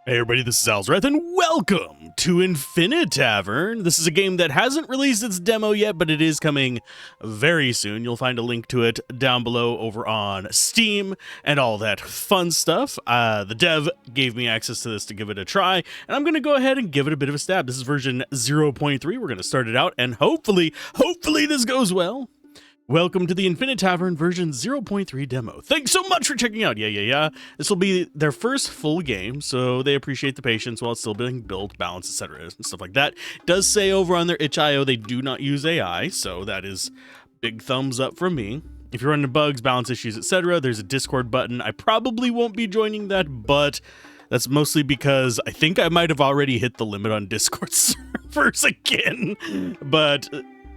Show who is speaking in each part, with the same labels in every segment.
Speaker 1: Hey everybody, this is Alzorath, and welcome to Infinitavern. This is a game that hasn't released its demo yet, but it is coming very soon. You'll find a link to it down below over on Steam and all that fun stuff. The dev gave me access to this to give it a try, and I'm going to go ahead and give it a bit of a stab. This is version 0.3. We're going to start it out, and hopefully this goes well. Welcome to the Infinitavern version 0.3 demo. Thanks so much for checking out. Yeah. This will be their first full game, so they appreciate the patience while it's still being built, balanced, etc. and stuff like that. It does say over on their itch.io they do not use AI, so that is big thumbs up from me. If you're running bugs, balance issues, etc., there's a Discord button. I probably won't be joining that, but that's mostly because I think I might have already hit the limit on Discord servers again. But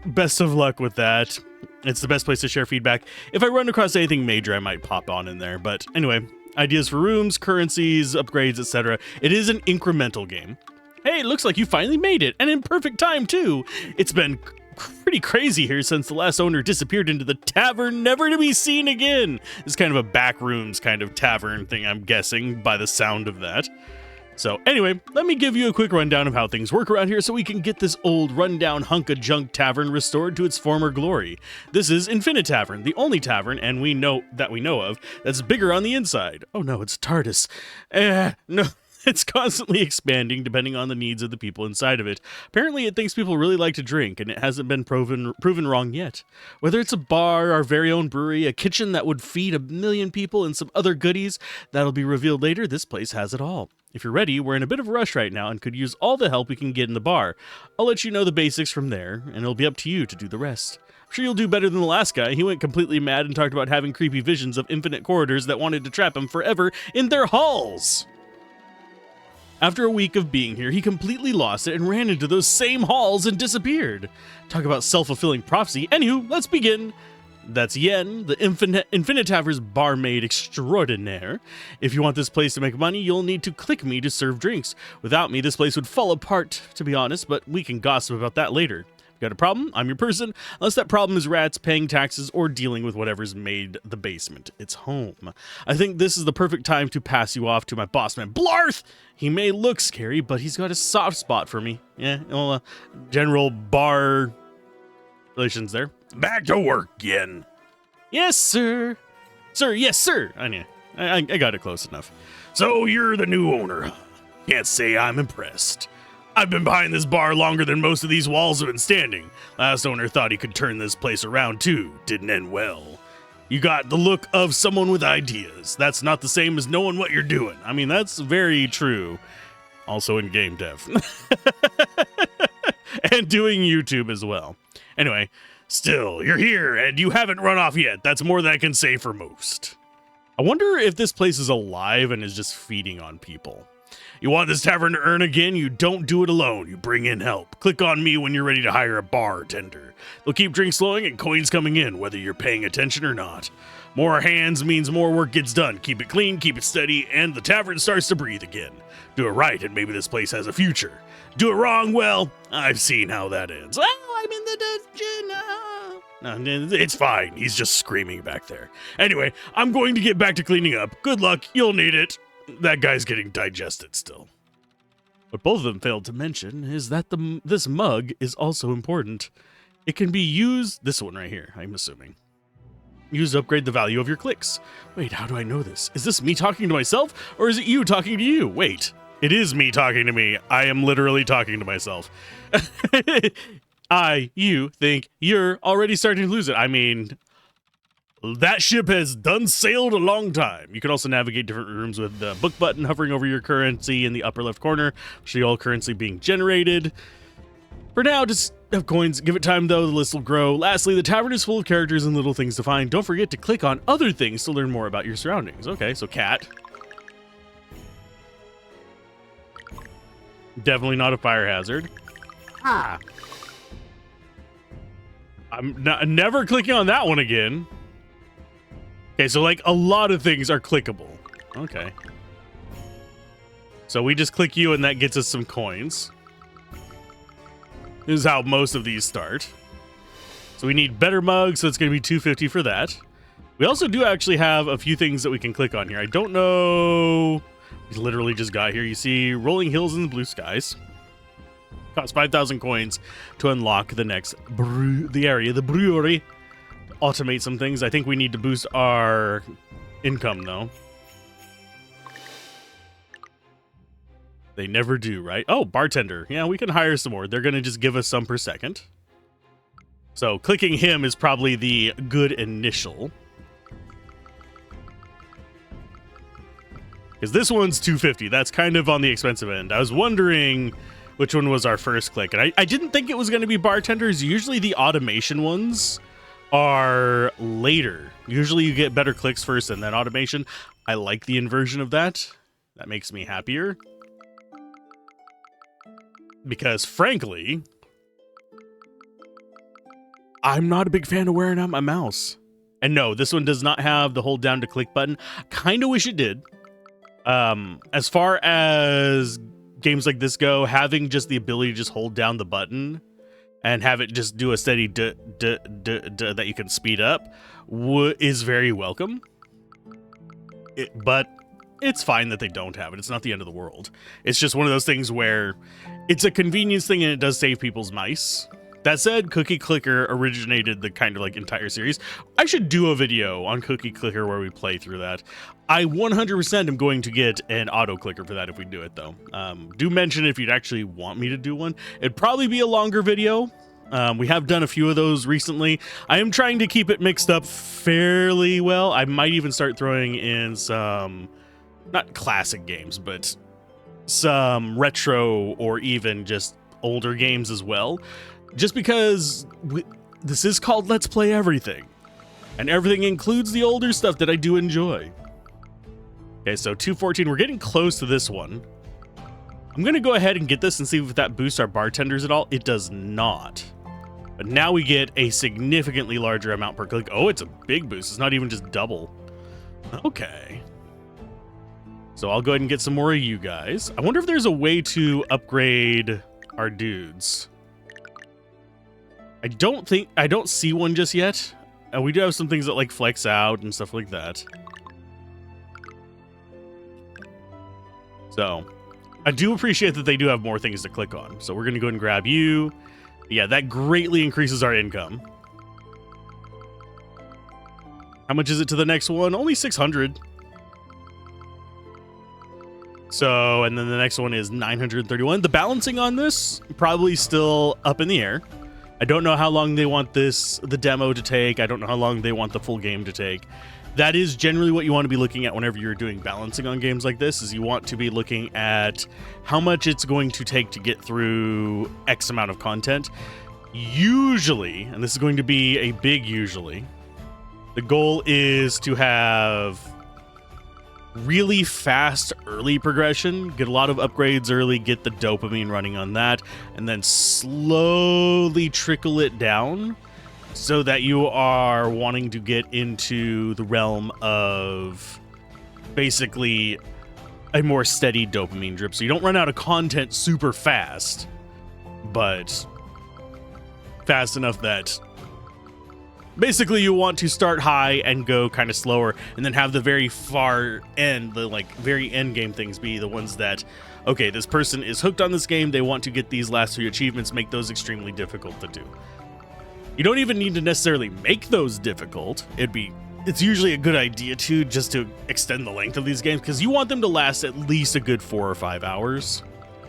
Speaker 1: best of luck with that. It's the best place to share feedback. If I run across anything major, I might pop on in there. But anyway, ideas for rooms, currencies, upgrades, etc. It is an incremental game. Hey, it looks like you finally made it, and in perfect time, too. It's been pretty crazy here since the last owner disappeared into the tavern, never to be seen again. It's kind of a Backrooms kind of tavern thing, I'm guessing, by the sound of that. So anyway, let me give you a quick rundown of how things work around here so we can get this old rundown hunk of junk tavern restored to its former glory. This is Infinitavern, the only tavern, and we know of, that's bigger on the inside. Oh no, it's TARDIS. No. It's constantly expanding depending on the needs of the people inside of it. Apparently it thinks people really like to drink, and it hasn't been proven wrong yet. Whether it's a bar, our very own brewery, a kitchen that would feed 1 million people, and some other goodies that'll be revealed later, this place has it all. If you're ready, we're in a bit of a rush right now and could use all the help we can get in the bar. I'll let you know the basics from there, and it'll be up to you to do the rest. I'm sure you'll do better than the last guy. He went completely mad and talked about having creepy visions of infinite corridors that wanted to trap him forever in their halls. After a week of being here, he completely lost it and ran into those same halls and disappeared. Talk about self-fulfilling prophecy. Anywho, let's begin. That's Yen, the Infinitavern's barmaid extraordinaire. If you want this place to make money, you'll need to click me to serve drinks. Without me, this place would fall apart, to be honest, but we can gossip about that later. Got a problem? I'm your person, unless that problem is rats, paying taxes, or dealing with whatever's made the basement its home. I think this is the perfect time to pass you off to my boss man, Blarth! He may look scary, but he's got a soft spot for me. Yeah, well, general bar relations there.
Speaker 2: Back to work again.
Speaker 1: Yes, sir. Sir, yes, sir. I got it close enough.
Speaker 2: So you're the new owner. Can't say I'm impressed. I've been behind this bar longer than most of these walls have been standing. Last owner thought he could turn this place around too. Didn't end well. You got the look of someone with ideas. That's not the same as knowing what you're doing.
Speaker 1: I mean, that's very true. Also in game dev. And doing YouTube as well. Anyway,
Speaker 2: still, you're here and you haven't run off yet. That's more than I can say for most.
Speaker 1: I wonder if this place is alive and is just feeding on people.
Speaker 2: You want this tavern to earn again? You don't do it alone. You bring in help. Click on me when you're ready to hire a bartender. They'll keep drinks flowing and coins coming in, whether you're paying attention or not. More hands means more work gets done. Keep it clean, keep it steady, and the tavern starts to breathe again. Do it right, and maybe this place has a future. Do it wrong, well, I've seen how that ends.
Speaker 1: Oh, I'm in the dungeon.
Speaker 2: No, it's fine. He's just screaming back there. Anyway, I'm going to get back to cleaning up. Good luck. You'll need it. That guy's getting digested still.
Speaker 1: What both of them failed to mention is that this mug is also important. It can be used, this one right here, I'm assuming, used to upgrade the value of your clicks. Wait, how do I know this? Is this me talking to myself, or is it you talking to you? Wait, it is me talking to me. I am literally talking to myself. You think you're already starting to lose it. I mean, that ship has done sailed a long time. You can also navigate different rooms with the book button hovering over your currency in the upper left corner. See all currency being generated. For now, just have coins. Give it time though, the list will grow. Lastly, the tavern is full of characters and little things to find. Don't forget to click on other things to learn more about your surroundings. Okay, so cat. Definitely not a fire hazard. I'm never clicking on that one again. Okay, so like a lot of things are clickable. Okay. So we just click you and that gets us some coins. This is how most of these start. So we need better mugs, so it's going to be $2.50 for that. We also do actually have a few things that we can click on here. I don't know We literally just got here. You see rolling hills and blue skies. Costs 5,000 coins to unlock the next the brewery. To automate some things. I think we need to boost our income, though. They never do, right? Oh, bartender. Yeah, we can hire some more. They're going to just give us some per second. So clicking him is probably the good initial. Because this one's 250. That's kind of on the expensive end. I was wondering which one was our first click. And I didn't think it was going to be bartenders. Usually the automation ones are later. Usually you get better clicks first and then automation. I like the inversion of that. That makes me happier. Because frankly, I'm not a big fan of wearing out my mouse. And no, this one does not have the hold down to click button. Kind of wish it did. As far as games like this go, having just the ability to just hold down the button and have it just do a steady that you can speed up is very welcome. But it's fine that they don't have it. It's not the end of the world. It's just one of those things where it's a convenience thing and it does save people's mice. That said, Cookie Clicker originated the kind of like entire series. I should do a video on Cookie Clicker where we play through that. I 100% am going to get an auto clicker for that if we do it, though. Do mention if you'd actually want me to do one. It'd probably be a longer video. We have done a few of those recently. I am trying to keep it mixed up fairly well. I might even start throwing in some, not classic games, but some retro or even just older games as well. Just because this is called Let's Play Everything. And everything includes the older stuff that I do enjoy. Okay, so 214, we're getting close to this one. I'm going to go ahead and get this and see if that boosts our bartenders at all. It does not. But now we get a significantly larger amount per click. Oh, it's a big boost. It's not even just double. Okay. So I'll go ahead and get some more of you guys. I wonder if there's a way to upgrade our dudes. I don't see one just yet. We do have some things that like flex out and stuff like that. So I do appreciate that they do have more things to click on. So we're going to go ahead and grab you. Yeah, that greatly increases our income. How much is it to the next one? Only 600. So, and then the next one is 931. The balancing on this, probably still up in the air. I don't know how long they want the demo to take. I don't know how long they want the full game to take. That is generally what you want to be looking at whenever you're doing balancing on games like this, is you want to be looking at how much it's going to take to get through X amount of content. Usually, and this is going to be a big usually, the goal is to have really fast early progression, get a lot of upgrades early, get the dopamine running on that, and then slowly trickle it down so that you are wanting to get into the realm of basically a more steady dopamine drip. So you don't run out of content super fast, but fast enough that basically you want to start high and go kind of slower, and then have the very far end, the like very end game things be the ones that, okay, this person is hooked on this game, they want to get these last 3 achievements, make those extremely difficult to do. You don't even need to necessarily make those difficult. It's usually a good idea to just to extend the length of these games, because you want them to last at least a good 4 or 5 hours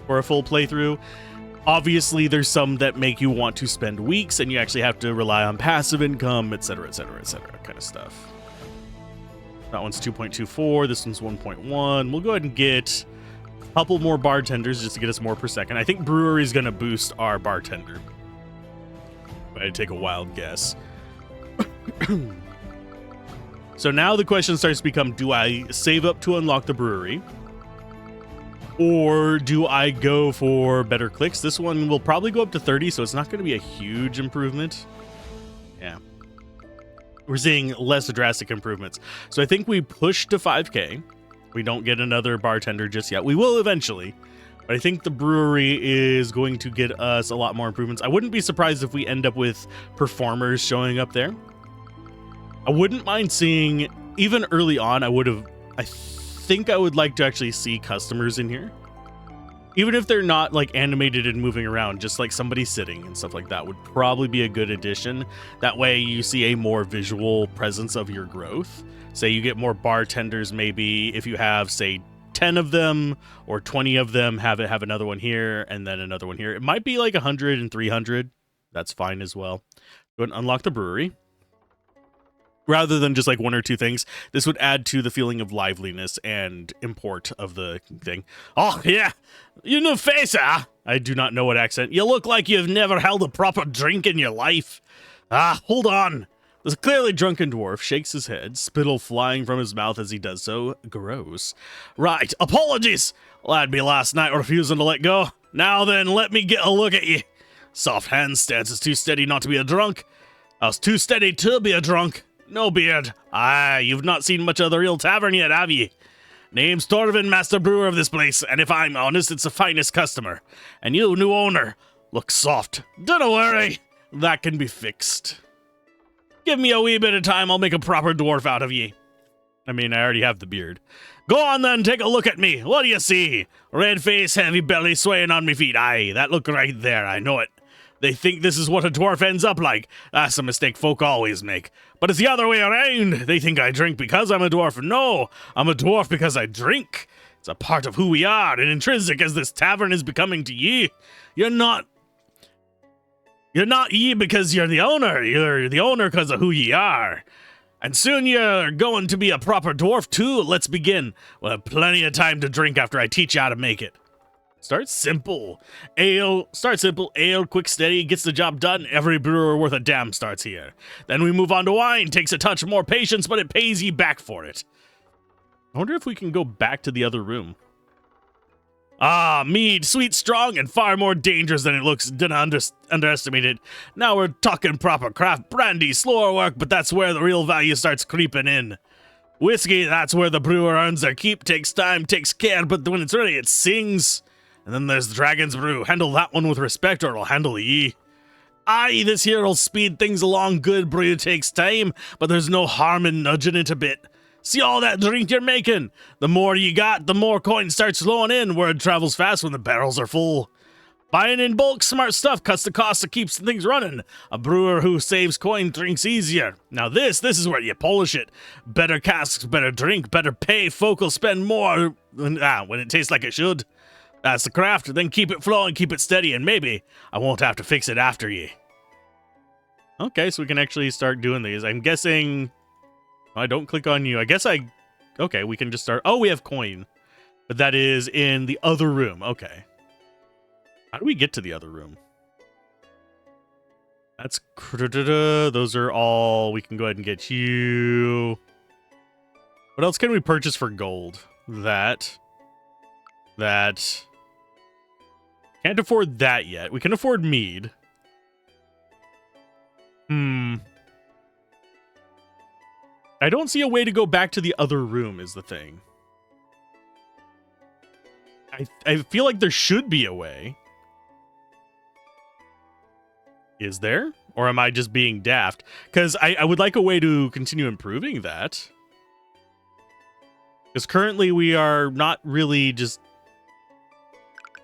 Speaker 1: for a full playthrough. Obviously, there's some that make you want to spend weeks, and you actually have to rely on passive income, etc., etc., etc., kind of stuff. That one's 2.24. This one's 1.1. We'll go ahead and get a couple more bartenders just to get us more per second. I think brewery is going to boost our bartender. I'd take a wild guess. So now the question starts to become, do I save up to unlock the brewery? Or do I go for better clicks? This one will probably go up to 30, so it's not going to be a huge improvement. Yeah. We're seeing less drastic improvements. So I think we push to 5K. We don't get another bartender just yet. We will eventually. But I think the brewery is going to get us a lot more improvements. I wouldn't be surprised if we end up with performers showing up there. I wouldn't mind seeing, even early on, I think think I would like to actually see customers in here. Even if they're not like animated and moving around, just like somebody sitting and stuff like that would probably be a good addition. That way you see a more visual presence of your growth. Say you get more bartenders, maybe if you have, say, 10 of them or 20 of them, have another one here and then another one here. It might be like 100 and 300. That's fine as well. Go ahead and unlock the brewery. Rather than just like one or two things, this would add to the feeling of liveliness and import of the thing. Oh, yeah. You new face, ah? I do not know what accent. You look like you've never held a proper drink in your life. Ah, hold on. This clearly drunken dwarf shakes his head, spittle flying from his mouth as he does so. Gross. Right, apologies. That'd be last night refusing to let go. Now then, let me get a look at you. Soft hand stance is too steady not to be a drunk. I was too steady to be a drunk. No beard. Ah, you've not seen much of the real tavern yet, have ye? Name's Torvin, master brewer of this place, and if I'm honest, it's the finest customer. And you, new owner, look soft. Don't worry, that can be fixed. Give me a wee bit of time, I'll make a proper dwarf out of ye. I mean, I already have the beard. Go on then, take a look at me. What do you see? Red face, heavy belly, swaying on me feet. Aye, that look right there, I know it. They think this is what a dwarf ends up like. That's a mistake folk always make. But it's the other way around. They think I drink because I'm a dwarf. No, I'm a dwarf because I drink. It's a part of who we are, and intrinsic as this tavern is becoming to ye. You're not ye because you're the owner. You're the owner because of who ye are. And soon you're going to be a proper dwarf too. Let's begin. We'll have plenty of time to drink after I teach you how to make it. Start simple. Ale, quick, steady, gets the job done. Every brewer worth a damn starts here. Then we move on to wine. Takes a touch more patience, but it pays ye back for it. I wonder if we can go back to the other room. Ah, mead, sweet, strong, and far more dangerous than it looks. Didn't underestimate it. Now we're talking proper craft brandy, slower work, but that's where the real value starts creeping in. Whiskey, that's where the brewer earns their keep. Takes time, takes care, but when it's ready, it sings. And then there's Dragon's Brew. Handle that one with respect or it'll handle ye. Aye, this here'll speed things along. Good brew takes time, but there's no harm in nudging it a bit. See all that drink you're making? The more you got, the more coin starts flowing in. Word travels fast when the barrels are full. Buying in bulk, smart stuff, cuts the cost, it keeps things running. A brewer who saves coin drinks easier. Now this is where you polish it. Better casks, better drink, better pay. Folk will spend more when it tastes like it should. That's the craft, then keep it flowing, keep it steady, and maybe I won't have to fix it after ye. Okay, so we can actually start doing these. I'm guessing... I don't click on you. I guess okay, we can just start... Oh, we have coin. But that is in the other room. Okay. How do we get to the other room? That's... Those are all... We can go ahead and get you... What else can we purchase for gold? That... Can't afford that yet. We can afford mead. I don't see a way to go back to the other room is the thing. I feel like there should be a way. Is there? Or am I just being daft? Because I would like a way to continue improving that. Because currently we are not really just...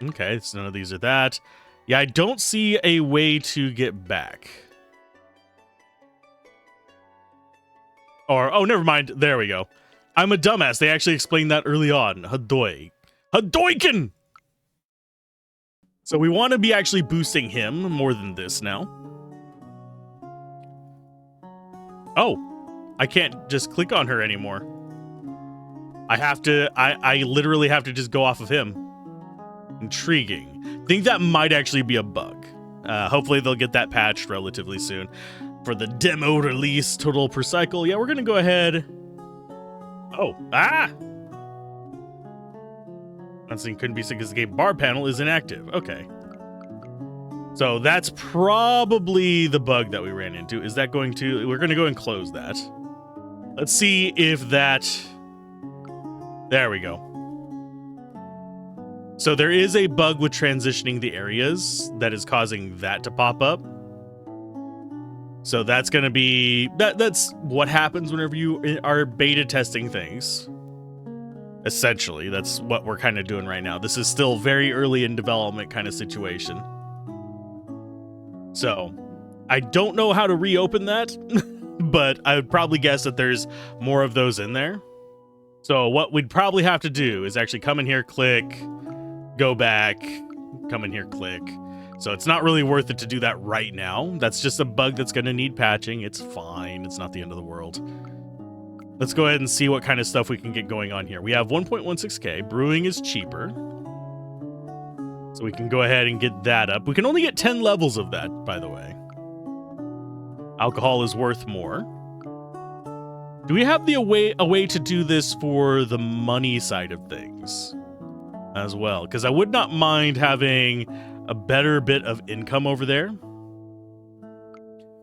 Speaker 1: Okay, so none of these are that. Yeah, I don't see a way to get back. Or, oh, never mind. There we go. I'm a dumbass. They actually explained that early on. Hadoy. Hadoiken! So we want to be actually boosting him more than this now. Oh, I can't just click on her anymore. I literally have to just go off of him. Intriguing. Think that might actually be a bug. Hopefully they'll get that patched relatively soon. For the demo release, total per cycle. Yeah, we're going to go ahead. Oh, That thing couldn't be sick because the game bar panel is inactive. Okay. So that's probably the bug that we ran into. Is that going to... We're going to go and close that. Let's see if that... There we go. So there is a bug with transitioning the areas that is causing that to pop up. So that's going to be... That's what happens whenever you are beta testing things. Essentially, that's what we're kind of doing right now. This is still very early in development kind of situation. So, I don't know how to reopen that, but I would probably guess that there's more of those in there. So what we'd probably have to do is actually come in here, click, go back, come in here, click. So it's not really worth it to do that right now. That's just a bug that's going to need patching. It's fine. It's not the end of the world. Let's go ahead and see what kind of stuff we can get going on here. We have 1.16K. Brewing is cheaper. So we can go ahead and get that up. We can only get 10 levels of that, by the way. Alcohol is worth more. Do we have a way to do this for the money side of things as well? Because I would not mind having a better bit of income over there.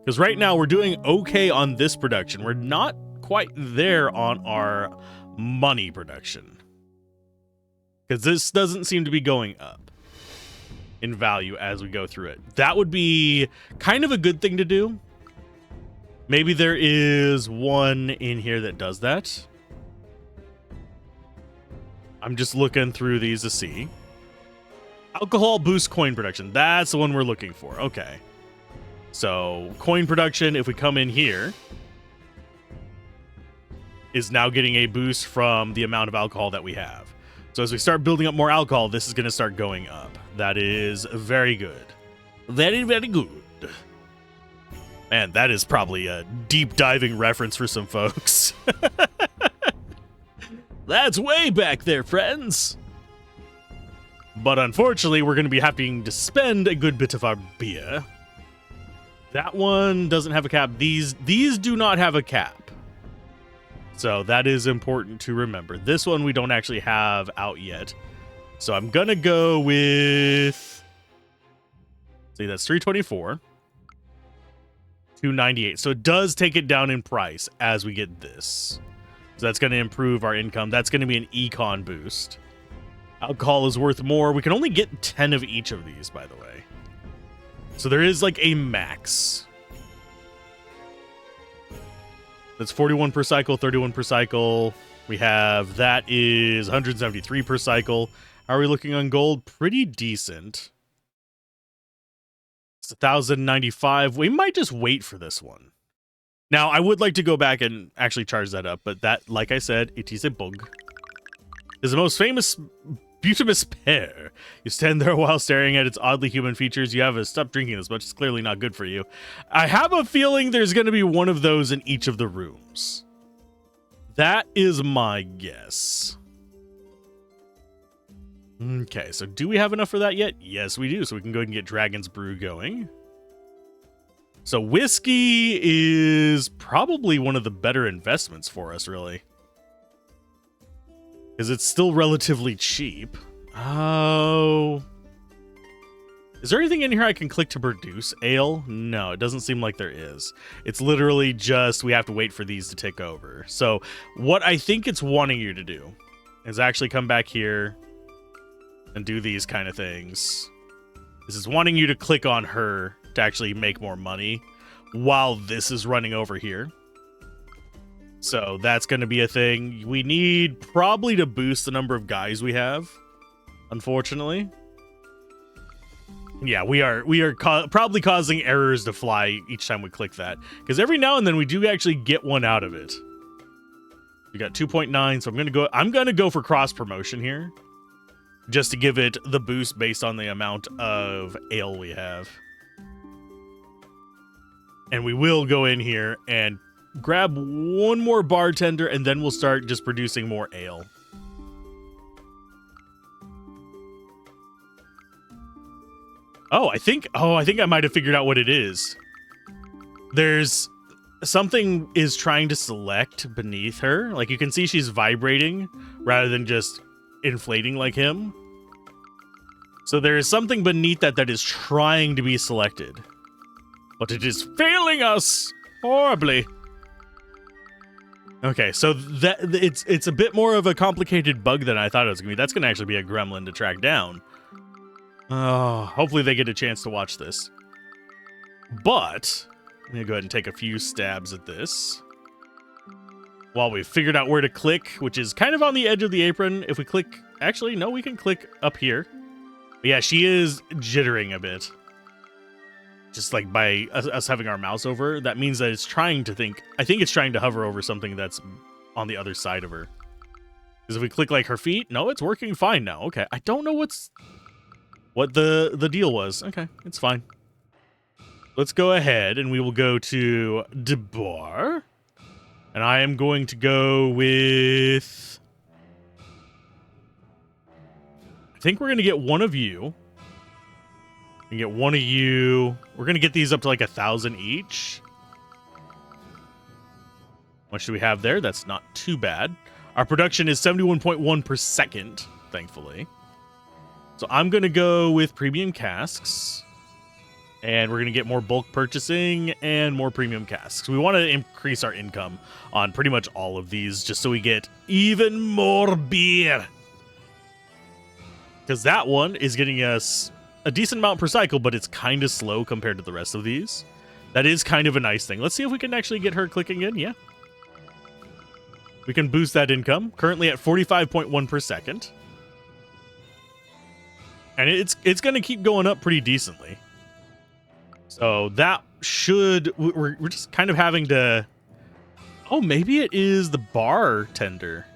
Speaker 1: Because right now we're doing okay on this production. We're not quite there on our money production. Because this doesn't seem to be going up in value as we go through it. That would be kind of a good thing to do. Maybe there is one in here that does that. I'm just looking through these to see. Alcohol boosts coin production. That's the one we're looking for. Okay. So coin production, if we come in here, is now getting a boost from the amount of alcohol that we have. So as we start building up more alcohol, this is going to start going up. That is very good. Very, very good. Man, that is probably a deep diving reference for some folks. That's way back there, friends. But unfortunately, we're going to be having to spend a good bit of our beer. That one doesn't have a cap. These do not have a cap. So that is important to remember. This one we don't actually have out yet. So I'm going to go with... See, that's 324. 298. So it does take it down in price as we get this. So that's going to improve our income. That's going to be an econ boost. Alcohol is worth more. We can only get 10 of each of these, by the way. So there is like a max. That's 41 per cycle, 31 per cycle. We have, that is 173 per cycle. How are we looking on gold? Pretty decent. It's 1,095. We might just wait for this one. Now, I would like to go back and actually charge that up, but that, like I said, it is a bug. It's the most famous Butamus pear. You stand there while staring at its oddly human features. You have to stop drinking this much. It's clearly not good for you. I have a feeling there's going to be one of those in each of the rooms. That is my guess. Okay, so do we have enough for that yet? Yes, we do. So we can go ahead and get Dragon's Brew going. So whiskey is probably one of the better investments for us, really. Because it's still relatively cheap. Oh. Is there anything in here I can click to produce ale? No, it doesn't seem like there is. It's literally just we have to wait for these to take over. So what I think it's wanting you to do is actually come back here and do these kind of things. This is wanting you to click on her to actually make more money while this is running over here. So that's going to be a thing. We need probably to boost the number of guys we have, unfortunately. Yeah, we are probably causing errors to fly each time we click that. Because every now and then we do actually get one out of it. We got 2.9, so I'm gonna go for cross promotion here. Just to give it the boost based on the amount of ale we have. And we will go in here and grab one more bartender, and then we'll start just producing more ale. I think I might have figured out what it is. There's something is trying to select beneath her. Like you can see she's vibrating rather than just inflating like him. So there is something beneath that is trying to be selected. But it is failing us horribly. Okay, so that it's a bit more of a complicated bug than I thought it was going to be. That's going to actually be a gremlin to track down. Hopefully they get a chance to watch this. But I'm going to go ahead and take a few stabs at this. while we figured out where to click, which is kind of on the edge of the apron. If we click, actually, no, we can click up here. But yeah, she is jittering a bit. Just like by us having our mouse over, that means that it's trying to think. I think it's trying to hover over something that's on the other side of her. Because if we click like her feet, no, it's working fine now. Okay, I don't know what the deal was. Okay, it's fine. Let's go ahead and we will go to the bar. And I am going to go with... I think we're going to get one of you. And get one of you. We're going to get these up to like 1,000 each. How much do we have there? That's not too bad. Our production is 71.1 per second, thankfully. So I'm going to go with premium casks. And we're going to get more bulk purchasing and more premium casks. We want to increase our income on pretty much all of these just so we get even more beer. Because that one is getting us a decent amount per cycle, but it's kind of slow compared to the rest of these. That is kind of a nice thing. Let's see if we can actually get her clicking in. Yeah. We can boost that income. Currently at 45.1 per second. And it's going to keep going up pretty decently. So that should... We're just kind of having to... Oh, maybe it is the bartender.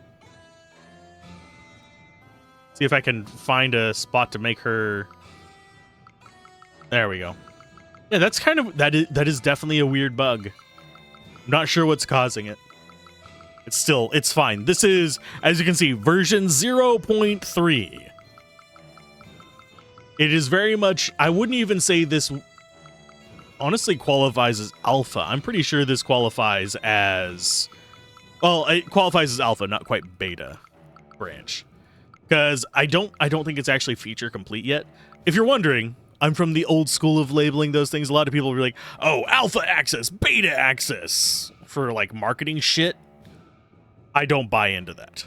Speaker 1: See if I can find a spot to make her... There we go. Yeah, that's kind of... That is definitely a weird bug. I'm not sure what's causing it. It's fine. This is, as you can see, version 0.3. It is very much... I wouldn't even say this... honestly qualifies as alpha. I'm pretty sure this qualifies as... Well, it qualifies as alpha, not quite beta branch. Because I don't think it's actually feature complete yet. If you're wondering, I'm from the old school of labeling those things. A lot of people will be like, oh, alpha access, beta access, for like marketing shit. I don't buy into that.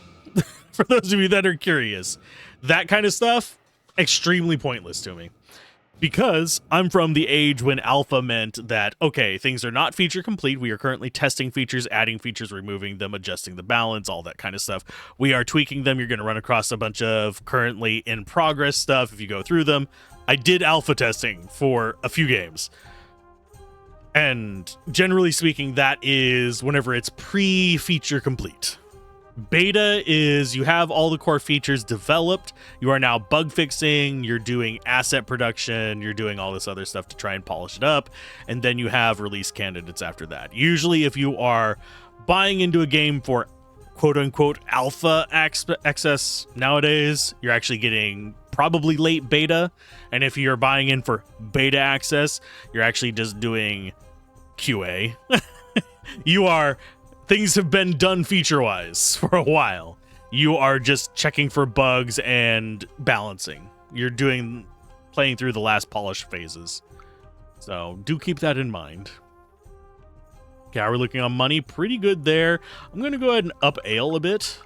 Speaker 1: For those of you that are curious, that kind of stuff, extremely pointless to me. Because I'm from the age when alpha meant that, okay, things are not feature complete. We are currently testing features, adding features, removing them, adjusting the balance, all that kind of stuff. We are tweaking them. You're going to run across a bunch of currently in progress stuff if you go through them. I did alpha testing for a few games. And generally speaking, that is whenever it's pre-feature complete. Beta is you have all the core features developed. You are now bug fixing. You're doing asset production. You're doing all this other stuff to try and polish it up. And then you have release candidates after that. Usually if you are buying into a game for quote unquote alpha access nowadays, you're actually getting probably late beta. And if you're buying in for beta access, you're actually just doing QA. Things have been done feature-wise for a while. You are just checking for bugs and balancing. You're playing through the last polish phases. So do keep that in mind. Okay, we're looking on money. Pretty good there. I'm going to go ahead and up ale a bit.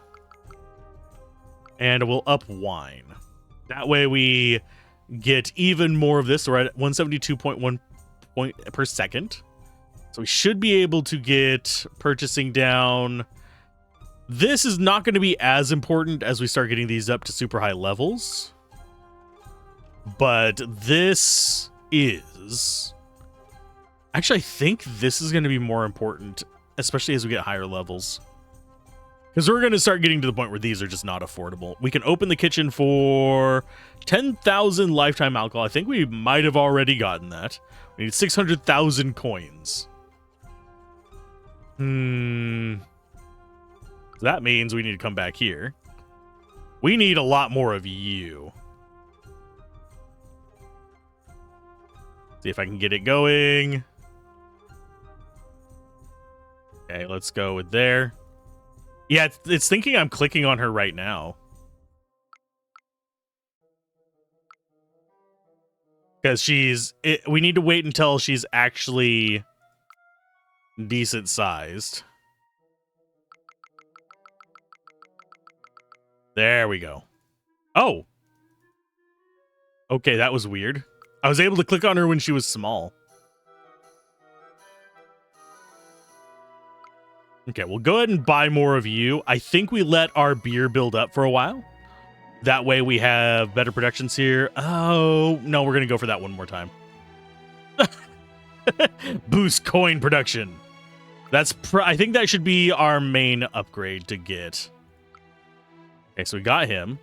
Speaker 1: And we'll up wine. That way we get even more of this. So we're at 172.1 point per second. So we should be able to get purchasing down. This is not going to be as important as we start getting these up to super high levels. But this is... Actually, I think this is going to be more important, especially as we get higher levels. Because we're going to start getting to the point where these are just not affordable. We can open the kitchen for 10,000 lifetime alcohol. I think we might have already gotten that. We need 600,000 coins. That means we need to come back here. We need a lot more of you. See if I can get it going. Okay, let's go with there. Yeah, it's thinking I'm clicking on her right now. Because we need to wait until she's actually decent sized. There we go. Oh. Okay, that was weird. I was able to click on her when she was small. Okay, we'll go ahead and buy more of you. I think we let our beer build up for a while. That way we have better productions here. Oh, no, we're going to go for that one more time. Boost coin production. I think that should be our main upgrade to get. Okay, so we got him.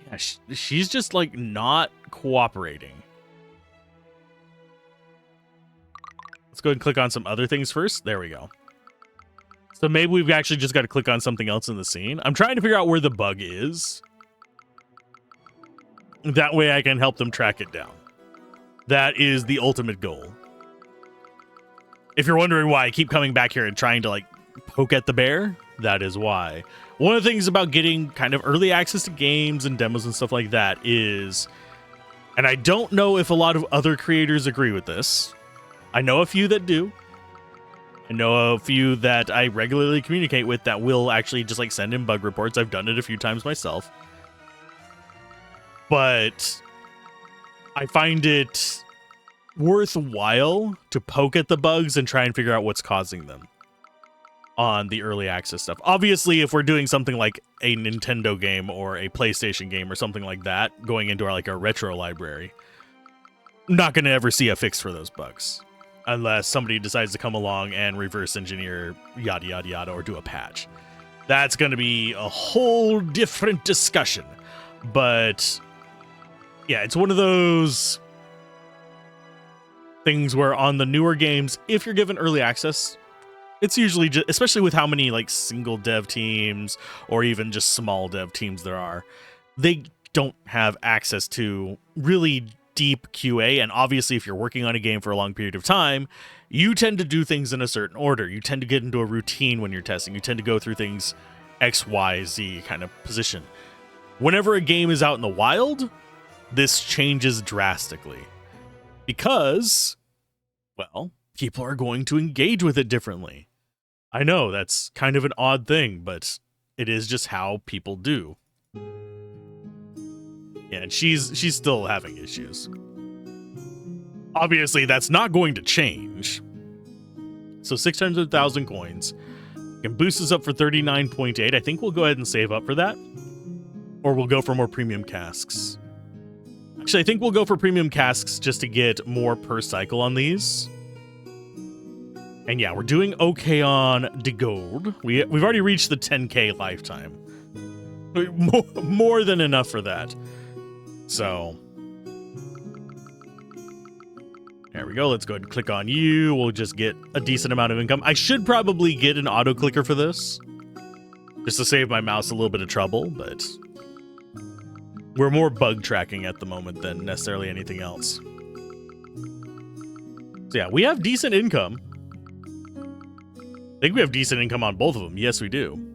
Speaker 1: Yeah, she's just like not cooperating. Let's go ahead and click on some other things first. There we go. So maybe we've actually just got to click on something else in the scene. I'm trying to figure out where the bug is. That way I can help them track it down. That is the ultimate goal. If you're wondering why I keep coming back here and trying to like poke at the bear, that is why. One of the things about getting kind of early access to games and demos and stuff like that is, and I don't know if a lot of other creators agree with this. I know a few that do. I know a few that I regularly communicate with that will actually just like send in bug reports. I've done it a few times myself. But I find it worthwhile to poke at the bugs and try and figure out what's causing them on the early access stuff. Obviously, if we're doing something like a Nintendo game or a PlayStation game or something like that, going into our retro library, I'm not going to ever see a fix for those bugs unless somebody decides to come along and reverse engineer yada yada yada or do a patch. That's going to be a whole different discussion. But yeah, it's one of those things where on the newer games, if you're given early access, it's usually just, especially with how many like single dev teams or even just small dev teams there are, they don't have access to really deep QA. And obviously, if you're working on a game for a long period of time, you tend to do things in a certain order. You tend to get into a routine when you're testing. You tend to go through things X, Y, Z kind of position. Whenever a game is out in the wild, this changes drastically because, well, people are going to engage with it differently. I know that's kind of an odd thing, but it is just how people do. Yeah, and she's still having issues. Obviously, that's not going to change. So 600,000 coins. Can boost us up for 39.8. I think we'll go ahead and save up for that. Or we'll go for more premium casks. Actually, I think we'll go for premium casks just to get more per cycle on these. And yeah, we're doing okay on the gold. We've already reached the 10k lifetime. More than enough for that. So there we go. Let's go ahead and click on you. We'll just get a decent amount of income. I should probably get an auto clicker for this, just to save my mouse a little bit of trouble, but we're more bug tracking at the moment than necessarily anything else. So yeah, we have decent income. I think we have decent income on both of them. Yes, we do.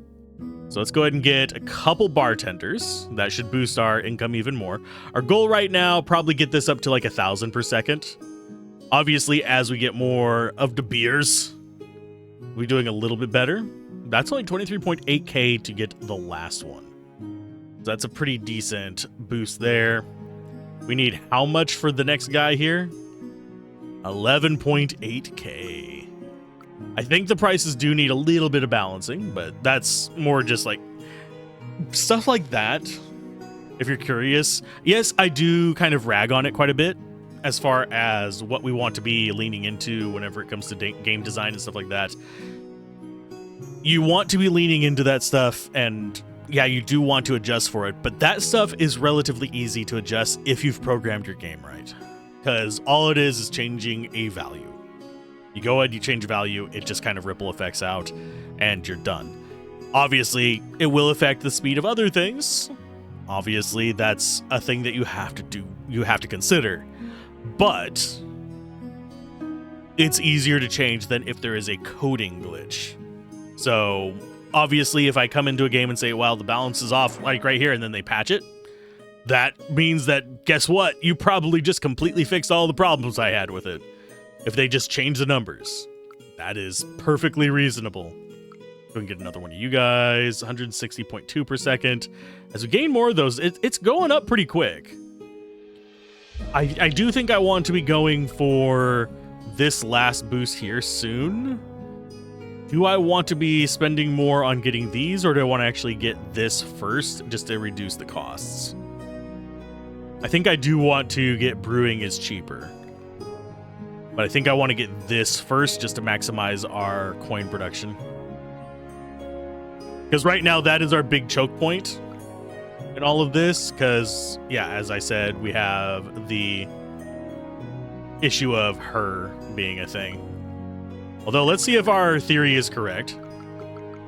Speaker 1: So let's go ahead and get a couple bartenders. That should boost our income even more. Our goal right now, probably get this up to like 1,000 per second. Obviously, as we get more of the beers, we're doing a little bit better. That's only 23.8k to get the last one. So that's a pretty decent boost there. We need how much for the next guy here? 11.8k. I think the prices do need a little bit of balancing, but that's more just like stuff like that. If you're curious, yes, I do kind of rag on it quite a bit as far as what we want to be leaning into whenever it comes to game design and stuff like that. You want to be leaning into that stuff, and yeah, you do want to adjust for it, but that stuff is relatively easy to adjust if you've programmed your game right, because all it is changing a value. You go ahead, you change value, it just kind of ripple effects out, and you're done. Obviously, it will affect the speed of other things. Obviously, that's a thing that you have to do, you have to consider. But it's easier to change than if there is a coding glitch. So, obviously, if I come into a game and say, well, the balance is off, like right here, and then they patch it, that means that, guess what? You probably just completely fixed all the problems I had with it. If they just change the numbers, that is perfectly reasonable. Go and get another one of you guys, 160.2 per second. As we gain more of those, it's going up pretty quick. I do think I want to be going for this last boost here soon. Do I want to be spending more on getting these, or do I want to actually get this first just to reduce the costs? I think I do want to get brewing is cheaper. But I think I want to get this first just to maximize our coin production. Because right now that is our big choke point in all of this. Because, yeah, as I said, we have the issue of her being a thing. Although, let's see if our theory is correct.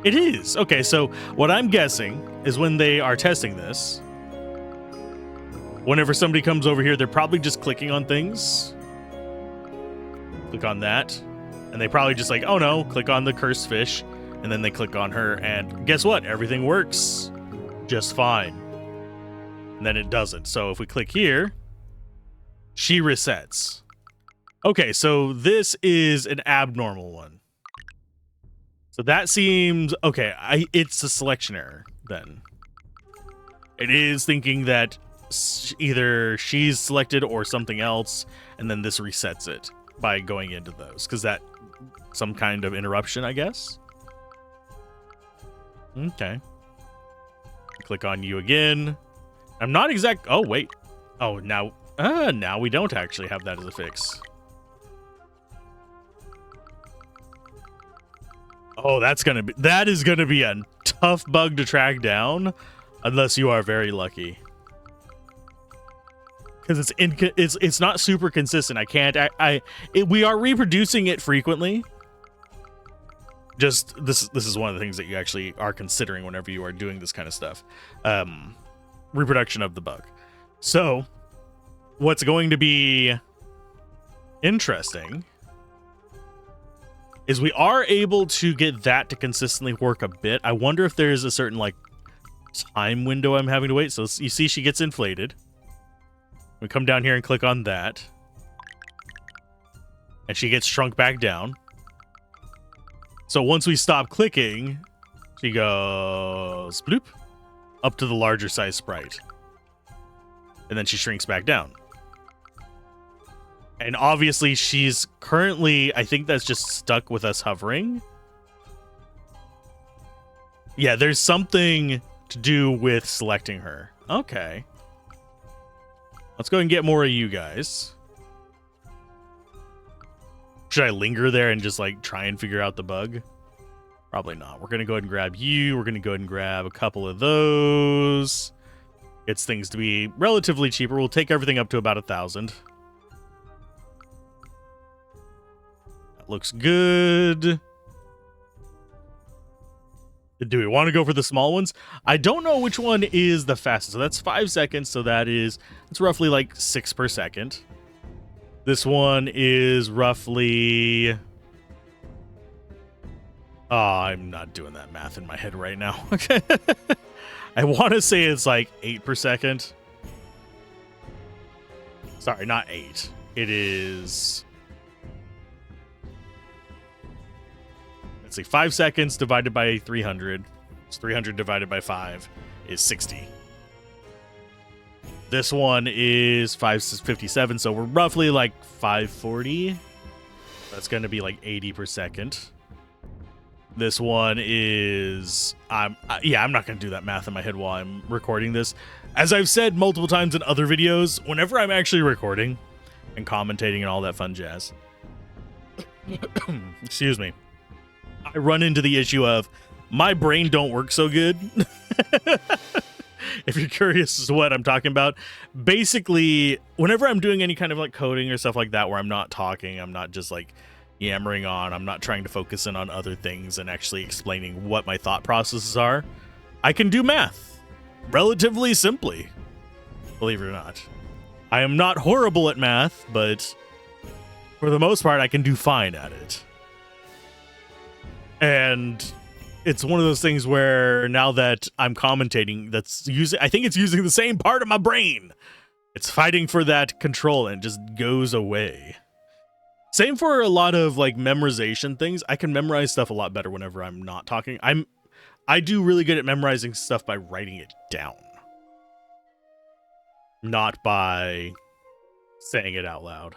Speaker 1: It is. Okay, so what I'm guessing is when they are testing this, whenever somebody comes over here, they're probably just clicking on things. Click on that. And they probably just like, oh no, click on the cursed fish. And then they click on her. And guess what? Everything works just fine. And then it doesn't. So if we click here, she resets. Okay, so this is an abnormal one. So that seems... Okay, it's a selection error, then. It is thinking that either she's selected or something else, and then this resets it by going into those. Because that... Some kind of interruption, I guess? Okay. Click on you again. I'm not exact... Oh, wait. Oh, now we don't actually have that as a fix. Oh, that is gonna be a tough bug to track down, unless you are very lucky. Because it's not super consistent. I can't. We are reproducing it frequently. Just this is one of the things that you actually are considering whenever you are doing this kind of stuff. Reproduction of the bug. So, what's going to be interesting is we are able to get that to consistently work a bit. I wonder if there's a certain like time window I'm having to wait. So you see she gets inflated. We come down here and click on that. And she gets shrunk back down. So once we stop clicking, she goes bloop up to the larger size sprite. And then she shrinks back down. And obviously she's currently, I think that's just stuck with us hovering. Yeah, there's something to do with selecting her. Okay. Let's go and get more of you guys. Should I linger there and just like try and figure out the bug? Probably not. We're going to go ahead and grab you. We're going to go ahead and grab a couple of those. Gets things to be relatively cheaper. We'll take everything up to about 1,000. Looks good. Do we want to go for the small ones? I don't know which one is the fastest. So that's 5 seconds. So that's roughly like 6 per second. This one is roughly... Oh, I'm not doing that math in my head right now. I want to say it's like 8 per second. Sorry, not 8. It is... Let's see, 5 seconds divided by 300. So 300 divided by 5 is 60. This one is 557, so we're roughly like 540. That's going to be like 80 per second. This one is... I'm not going to do that math in my head while I'm recording this. As I've said multiple times in other videos, whenever I'm actually recording and commentating and all that fun jazz, excuse me, I run into the issue of my brain don't work so good. If you're curious as to what I'm talking about, basically, whenever I'm doing any kind of like coding or stuff like that, where I'm not talking, I'm not just like yammering on, I'm not trying to focus in on other things and actually explaining what my thought processes are, I can do math relatively simply, believe it or not. I am not horrible at math, but for the most part, I can do fine at it. And it's one of those things where now that I'm commentating, I think it's using the same part of my brain. It's fighting for that control and it just goes away. Same for a lot of like memorization things. I can memorize stuff a lot better whenever I'm not talking. I do really good at memorizing stuff by writing it down, not by saying it out loud.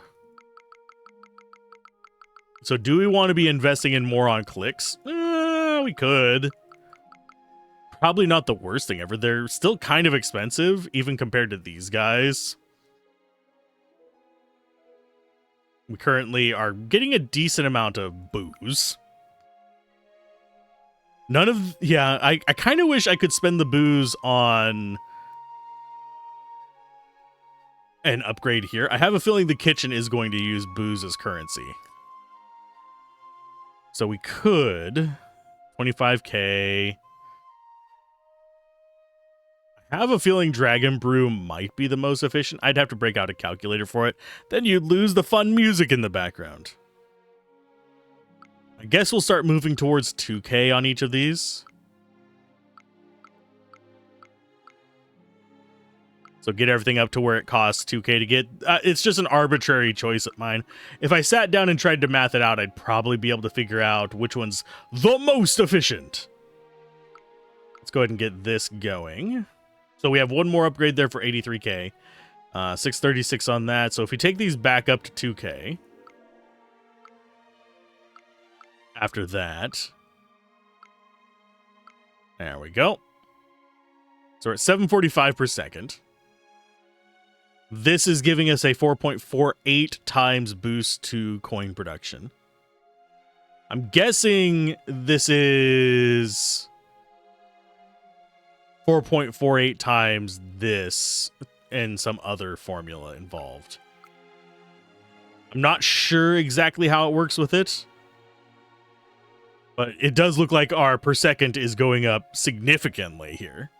Speaker 1: So do we want to be investing in more on clicks? We could. Probably not the worst thing ever. They're still kind of expensive, even compared to these guys. We currently are getting a decent amount of booze. None of... Yeah, I kind of wish I could spend the booze on an upgrade here. I have a feeling the kitchen is going to use booze as currency. So we could... 25k. I have a feeling Dragon Brew might be the most efficient. I'd have to break out a calculator for it. Then you'd lose the fun music in the background. I guess we'll start moving towards 2k on each of these. So get everything up to where it costs 2k to get. It's just an arbitrary choice of mine. If I sat down and tried to math it out, I'd probably be able to figure out which one's the most efficient. Let's go ahead and get this going. So we have one more upgrade there for 83k. 636 on that. So if we take these back up to 2k. After that. There we go. So we're at 745 per second. This is giving us a 4.48 times boost to coin production. I'm guessing this is 4.48 times this and some other formula involved. I'm not sure exactly how it works with it, but it does look like our per second is going up significantly here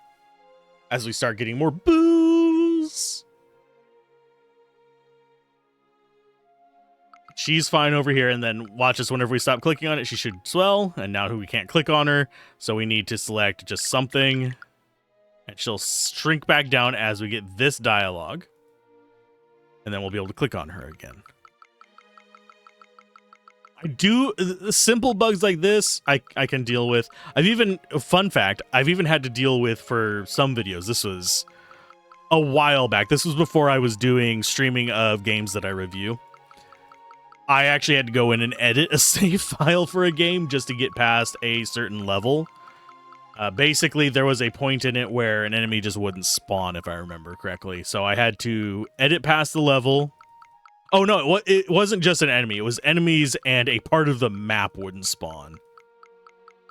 Speaker 1: as we start getting more booze. She's fine over here, and then watch us whenever we stop clicking on it. She should swell, and now we can't click on her, so we need to select just something. And she'll shrink back down as we get this dialogue. And then we'll be able to click on her again. Simple bugs like this, I can deal with. Fun fact, I've even had to deal with for some videos. This was a while back. This was before I was doing streaming of games that I review. I actually had to go in and edit a save file for a game just to get past a certain level. Basically, there was a point in it where an enemy just wouldn't spawn, if I remember correctly. So I had to edit past the level. Oh, no, it wasn't just an enemy. It was enemies and a part of the map wouldn't spawn.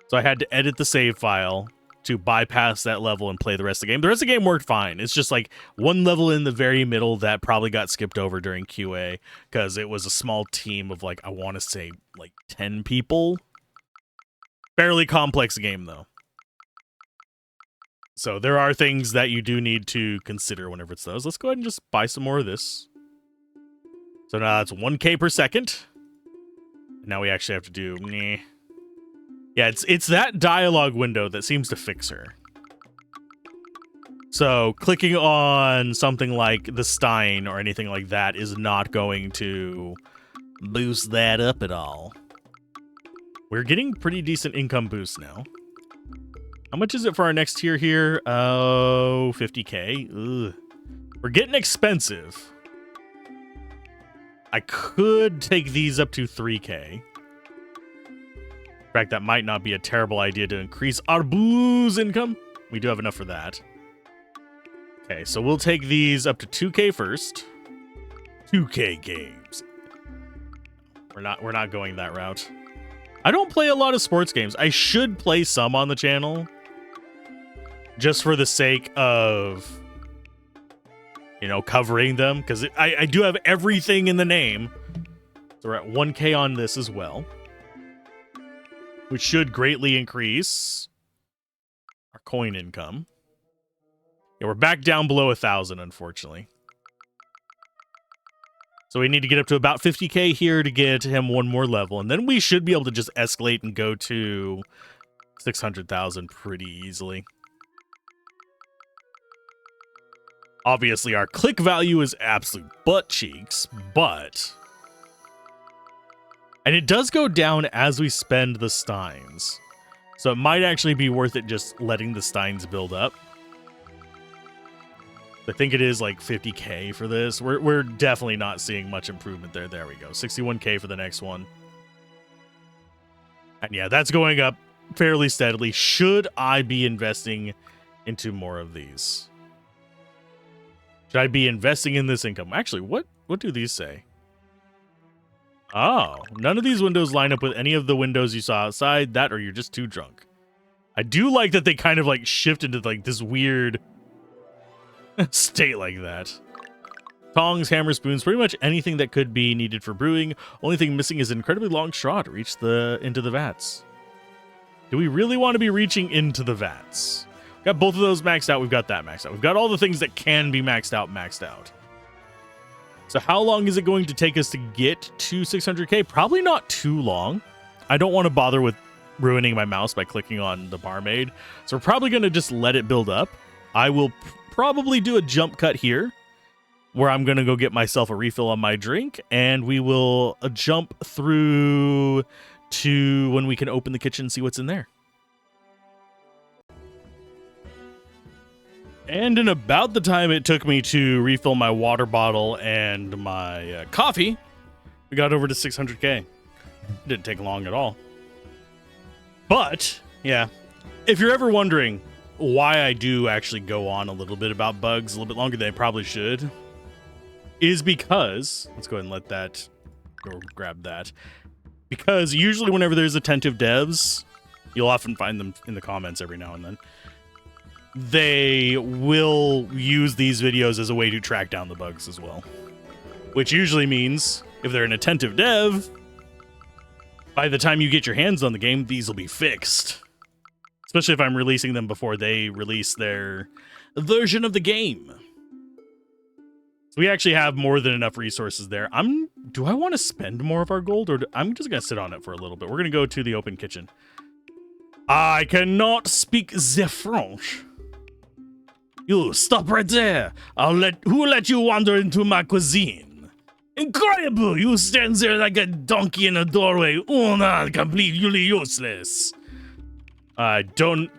Speaker 1: So I had to edit the save file to bypass that level and play the rest of the game. The rest of the game worked fine. It's just like one level in the very middle that probably got skipped over during QA because it was a small team of, like, I want to say, like, 10 people. Fairly complex game, though. So there are things that you do need to consider whenever it's those. Let's go ahead and just buy some more of this. So now that's 1k per second. Now we actually have to do... Meh. Yeah, it's that dialogue window that seems to fix her. So clicking on something like the Stein or anything like that is not going to boost that up at all. We're getting pretty decent income boost now. How much is it for our next tier here? Oh, 50k. Ugh. We're getting expensive. I could take these up to 3k. In fact, that might not be a terrible idea to increase our booze income. We do have enough for that. Okay, so we'll take these up to 2k first. 2k games. We're not going that route. I don't play a lot of sports games. I should play some on the channel. Just for the sake of, you know, covering them. Because I do have everything in the name. So we're at 1k on this as well. Which should greatly increase our coin income. Yeah, we're back down below 1,000, unfortunately. So we need to get up to about 50k here to get him one more level. And then we should be able to just escalate and go to 600,000 pretty easily. Obviously, our click value is absolute butt cheeks, but... And it does go down as we spend the Steins. So it might actually be worth it just letting the Steins build up. I think it is like 50k for this. We're definitely not seeing much improvement there. There we go. 61k for the next one. And yeah, that's going up fairly steadily. Should I be investing into more of these? Should I be investing in this income? Actually, what do these say? Oh, none of these windows line up with any of the windows you saw outside. That or you're just too drunk. I do like that they kind of like shift into like this weird state like that. Tongs, hammer, spoons, pretty much anything that could be needed for brewing. Only thing missing is an incredibly long straw to reach into the vats. Do we really want to be reaching into the vats? Got both of those maxed out. We've got that maxed out. We've got all the things that can be maxed out. So how long is it going to take us to get to 600k? Probably not too long. I don't want to bother with ruining my mouse by clicking on the barmaid. So we're probably going to just let it build up. I will probably do a jump cut here where I'm going to go get myself a refill on my drink, and we will jump through to when we can open the kitchen and see what's in there. And in about the time it took me to refill my water bottle and my coffee, we got over to 600k. Didn't take long at all. But, yeah, if you're ever wondering why I do actually go on a little bit about bugs a little bit longer than I probably should, is because, let's go ahead and let that, go grab that. Because usually whenever there's attentive devs, you'll often find them in the comments every now and then. They will use these videos as a way to track down the bugs as well. Which usually means, if they're an attentive dev, by the time you get your hands on the game, these will be fixed. Especially if I'm releasing them before they release their version of the game. So we actually have more than enough resources there. Do I want to spend more of our gold, or I'm just going to sit on it for a little bit. We're going to go to the open kitchen. I cannot speak the French. You, stop right there. Who will let you wander into my cuisine? Incredible! You stand there like a donkey in a doorway. Oh, no, completely useless. I don't...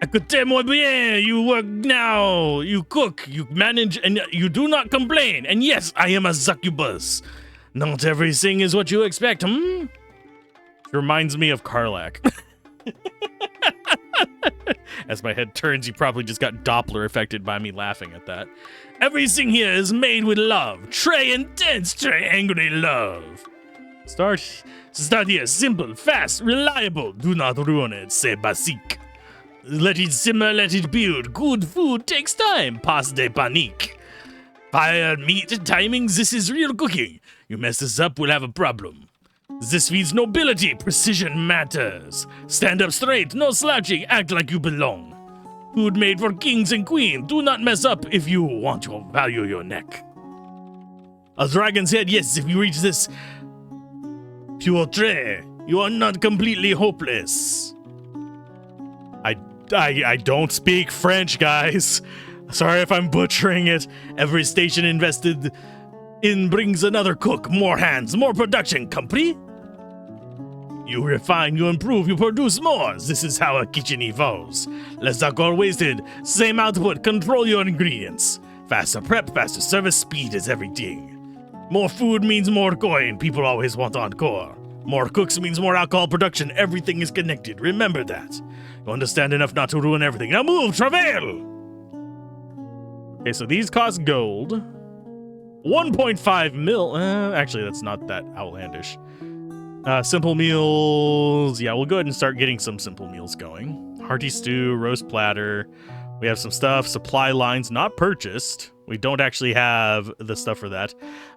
Speaker 1: Écoutez-moi bien, you work now, you cook, you manage, and you do not complain. And yes, I am a succubus. Not everything is what you expect, It reminds me of Karlak. As my head turns, you probably just got Doppler affected by me laughing at that. Everything here is made with love. Très intense, très angry love. Start here, simple, fast, reliable. Do not ruin it, c'est basique. Let it simmer, let it build. Good food takes time. Pas de panique. Fire, meat, timing, this is real cooking. You mess this up, we'll have a problem. This feeds nobility. Precision matters. Stand up straight, no slouching, act like you belong. Food made for kings and queens. Do not mess up if you want to value your neck. A dragon's head, yes, if you reach this pure tray, you are not completely hopeless. I don't speak French, guys. Sorry if I'm butchering it. Every station invested in brings another cook, more hands, more production, compris? You refine, you improve, you produce more. This is how a kitchen evolves. Less alcohol wasted, same output, control your ingredients. Faster prep, faster service, speed is everything. More food means more coin, people always want encore. More cooks means more alcohol production, everything is connected, remember that. You understand enough not to ruin everything. Now move, travail! Okay, so these cost gold. 1.5 mil. Actually, that's not that outlandish. Simple meals. Yeah, we'll go ahead and start getting some simple meals going. Hearty stew, roast platter. We have some stuff. Supply lines not purchased. We don't actually have the stuff for that.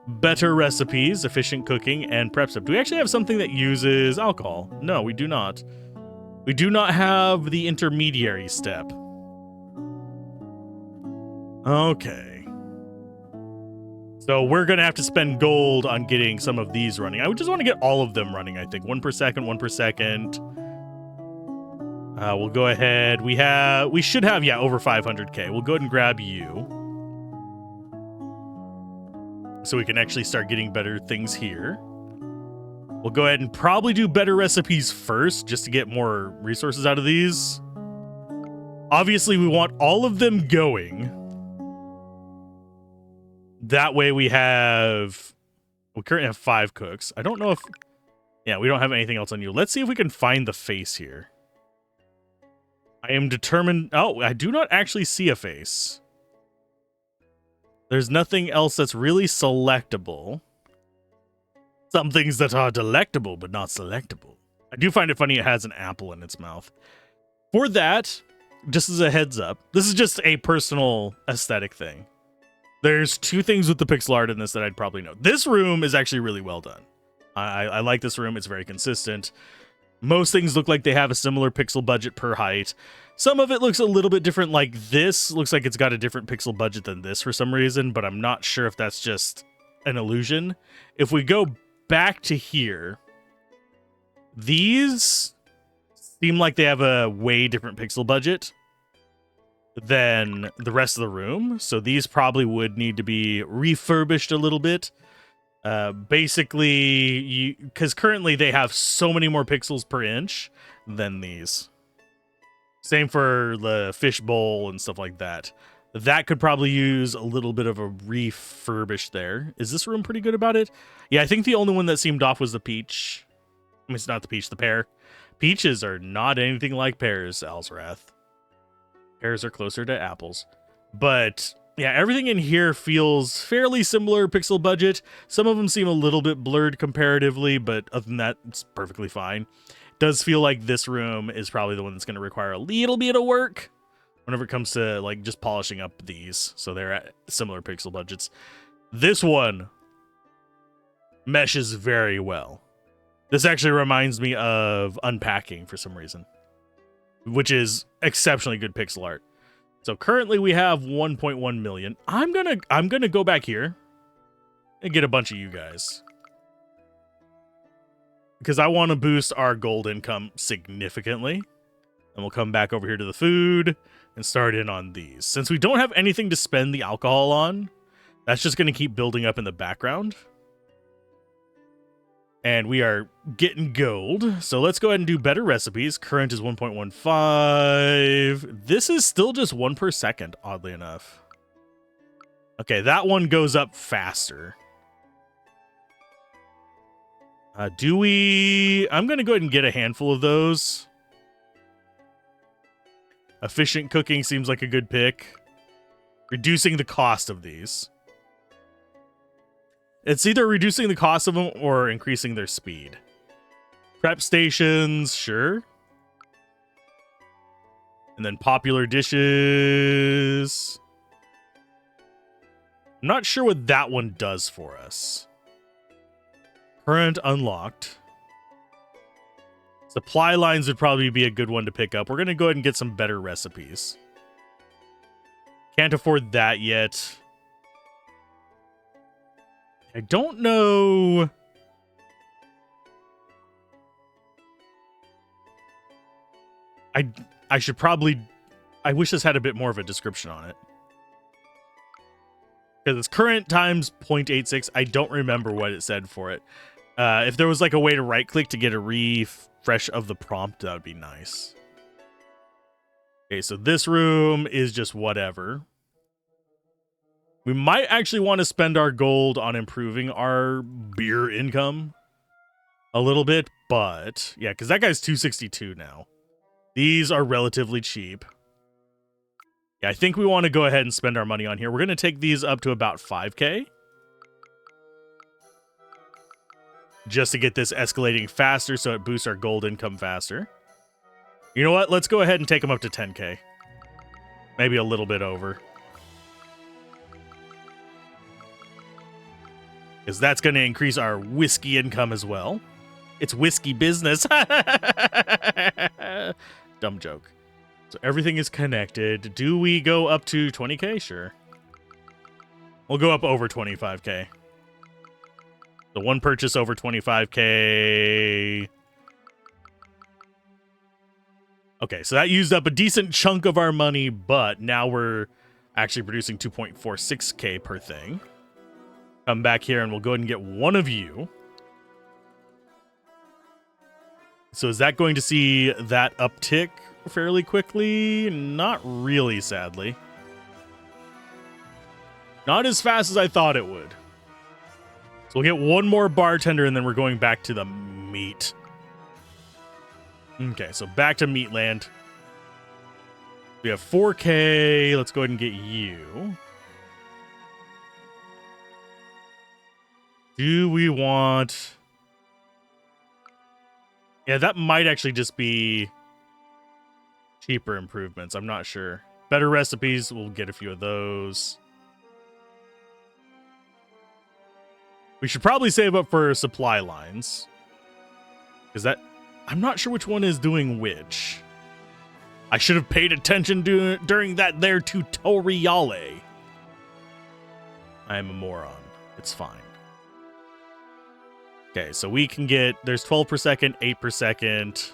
Speaker 1: Better recipes, efficient cooking, and prep stuff. Do we actually have something that uses alcohol? No, we do not. We do not have the intermediary step. Okay. So we're going to have to spend gold on getting some of these running. I would just want to get all of them running, I think. 1 per second, 1 per second. We'll go ahead. We should have, yeah, over 500k. We'll go ahead and grab you. So we can actually start getting better things here. We'll go ahead and probably do better recipes first, just to get more resources out of these. Obviously, we want all of them going. That way we currently have 5 cooks. I don't know if Yeah, we don't have anything else on you. Let's see if we can find the face here. I am determined. Oh, I do not actually see a face. There's nothing else that's really selectable. Some things that are delectable, but not selectable. I do find it funny it has an apple in its mouth. For that, just as a heads up, this is just a personal aesthetic thing. There's two things with the pixel art in this that I'd probably know. This room is actually really well done. I like this room. It's very consistent. Most things look like they have a similar pixel budget per height. Some of it looks a little bit different, like this looks like it's got a different pixel budget than this for some reason, but I'm not sure if that's just an illusion. If we go back to here, these seem like they have a way different pixel budget than the rest of the room, so these probably would need to be refurbished a little bit. Basically, because currently they have so many more pixels per inch than these. Same for the fishbowl and stuff like that. That could probably use a little bit of a refurbish there. Is this room pretty good about it? Yeah, I think the only one that seemed off was the peach. I mean, it's not the peach, the pear. Peaches are not anything like pears, Alzorath. Pears are closer to apples. But yeah, everything in here feels fairly similar pixel budget. Some of them seem a little bit blurred comparatively, but other than that, it's perfectly fine. It does feel like this room is probably the one that's going to require a little bit of work whenever it comes to like just polishing up these, so they're at similar pixel budgets. This one meshes very well. This actually reminds me of Unpacking for some reason, which is exceptionally good pixel art. So currently we have 1.1 million. I'm gonna go back here and get a bunch of you guys, because I want to boost our gold income significantly. And we'll come back over here to the food and start in on these. Since we don't have anything to spend the alcohol on, that's just going to keep building up in the background. And we are getting gold. So let's go ahead and do better recipes. Current is 1.15. This is still just 1 per second, oddly enough. Okay, that one goes up faster. I'm going to go ahead and get a handful of those. Efficient cooking seems like a good pick. Reducing the cost of these. It's either reducing the cost of them or increasing their speed. Prep stations, sure. And then popular dishes. I'm not sure what that one does for us. Current unlocked. Supply lines would probably be a good one to pick up. We're going to go ahead and get some better recipes. Can't afford that yet. I don't know. I should probably... I wish this had a bit more of a description on it. Because it's current times 0.86. I don't remember what it said for it. If there was like a way to right-click to get a refresh of the prompt, that would be nice. Okay, so this room is just whatever. We might actually want to spend our gold on improving our beer income a little bit, but yeah, because that guy's 262 now. These are relatively cheap. Yeah, I think we want to go ahead and spend our money on here. We're going to take these up to about 5K. Just to get this escalating faster so it boosts our gold income faster. You know what? Let's go ahead and take them up to 10K. Maybe a little bit over. Because that's going to increase our whiskey income as well. It's whiskey business. Dumb joke. So everything is connected. Do we go up to 20K? Sure. We'll go up over 25K. The one purchase over 25K. Okay, so that used up a decent chunk of our money, but now we're actually producing 2.46K per thing. Come back here and we'll go ahead and get one of you. So is that going to see that uptick fairly quickly? Not really, sadly. Not as fast as I thought it would. So we'll get one more bartender and then we're going back to the meat. Okay, so back to Meatland. We have 4K. Let's go ahead and get you. Do we want... Yeah, that might actually just be cheaper improvements. I'm not sure. Better recipes, we'll get a few of those. We should probably save up for supply lines. Because that... I'm not sure which one is doing which. I should have paid attention during that there tutorial. I am a moron. It's fine. Okay, so we can get... There's 12 per second, 8 per second,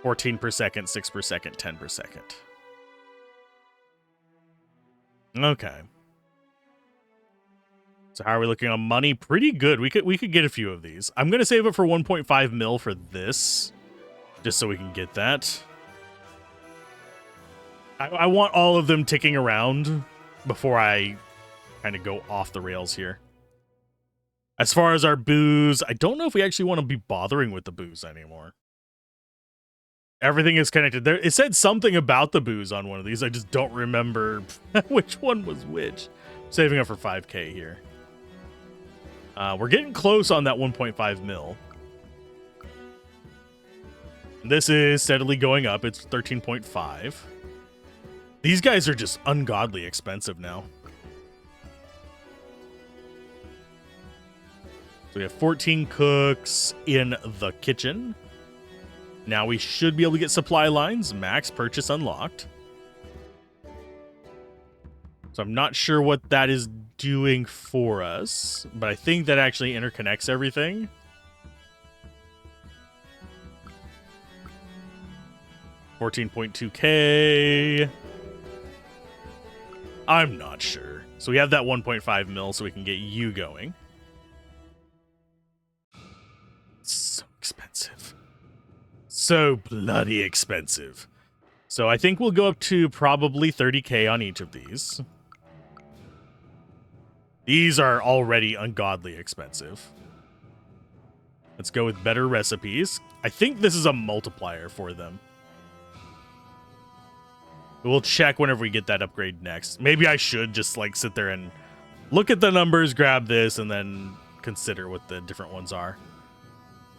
Speaker 1: 14 per second, 6 per second, 10 per second. Okay. So how are we looking on money? Pretty good. We could get a few of these. I'm gonna save it for 1.5 mil for this, just so we can get that. I want all of them ticking around before I kind of go off the rails here. As far as our booze, I don't know if we actually want to be bothering with the booze anymore. Everything is connected. There, it said something about the booze on one of these. I just don't remember which one was which. Saving up for 5K here. We're getting close on that 1.5 mil. This is steadily going up. It's 13.5. These guys are just ungodly expensive now. So we have 14 cooks in the kitchen. Now we should be able to get supply lines. Max purchase unlocked. So I'm not sure what that is doing for us, but I think that actually interconnects everything. $14.2K. I'm not sure. So we have that 1.5 mil so we can get you going. So expensive. So bloody expensive. So I think we'll go up to probably 30K on each of these. These are already ungodly expensive. Let's go with better recipes. I think this is a multiplier for them. We'll check whenever we get that upgrade next. Maybe I should just like sit there and look at the numbers, grab this, and then consider what the different ones are.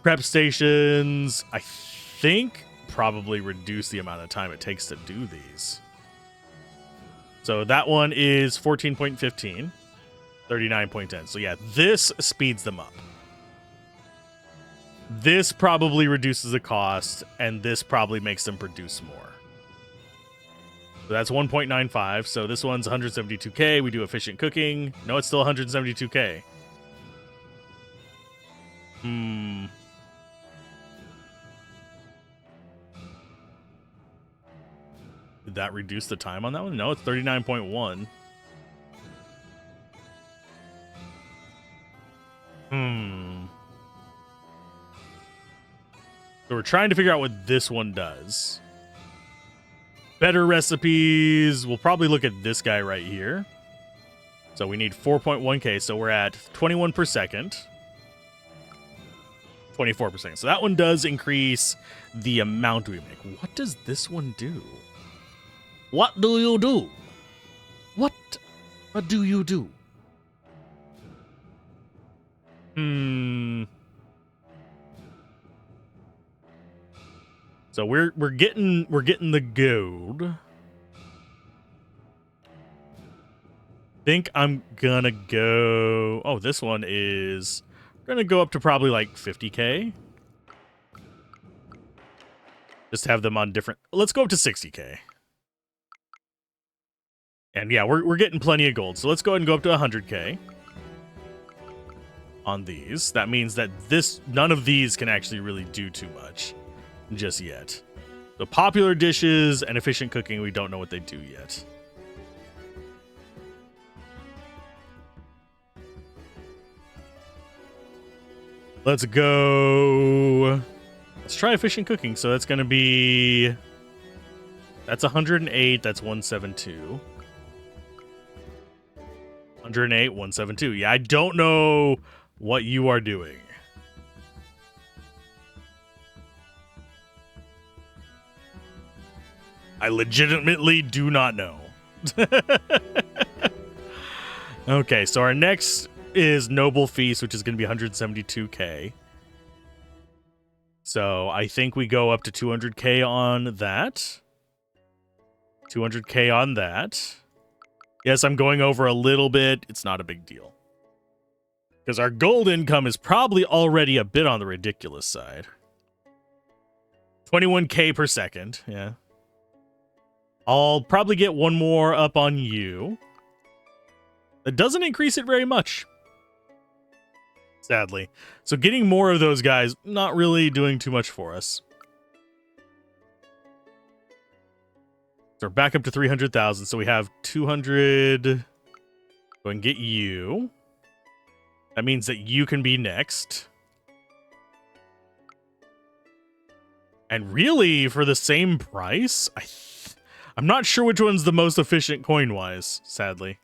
Speaker 1: Prep stations, I think probably reduce the amount of time it takes to do these. So that one is 14.15, 39.10. So yeah, this speeds them up. This probably reduces the cost, and this probably makes them produce more. So that's 1.95. So this one's 172K. We do efficient cooking. No, it's still 172K. Did that reduce the time on that one? No, it's 39.1. So we're trying to figure out what this one does. Better recipes. We'll probably look at this guy right here. So we need 4.1K. So we're at 21 per second. 24 per second. So that one does increase the amount we make. What does this one do? What do you do? What do you do? So we're getting the gold. Think I'm gonna go. Oh, this one is gonna go up to probably like 50K. Just have them on different. Let's go up to 60K. And yeah, we're getting plenty of gold. So let's go ahead and go up to 100K on these. That means that none of these can actually really do too much just yet. The popular dishes and efficient cooking, we don't know what they do yet. Let's go. Let's try efficient cooking. So that's going to be... That's 108. That's 172. 108, 172. Yeah, I don't know what you are doing. I legitimately do not know. Okay, so our next is Noble Feast, which is going to be 172k. So I think we go up to 200k on that. 200k on that. Yes, I'm going over a little bit. It's not a big deal. Because our gold income is probably already a bit on the ridiculous side. 21k per second, yeah. I'll probably get one more up on you. That doesn't increase it very much. Sadly. So getting more of those guys, not really doing too much for us. So we're back up to 300,000. So we have 200. Go and get you. That means that you can be next. And really, for the same price, I'm not sure which one's the most efficient coin-wise, sadly.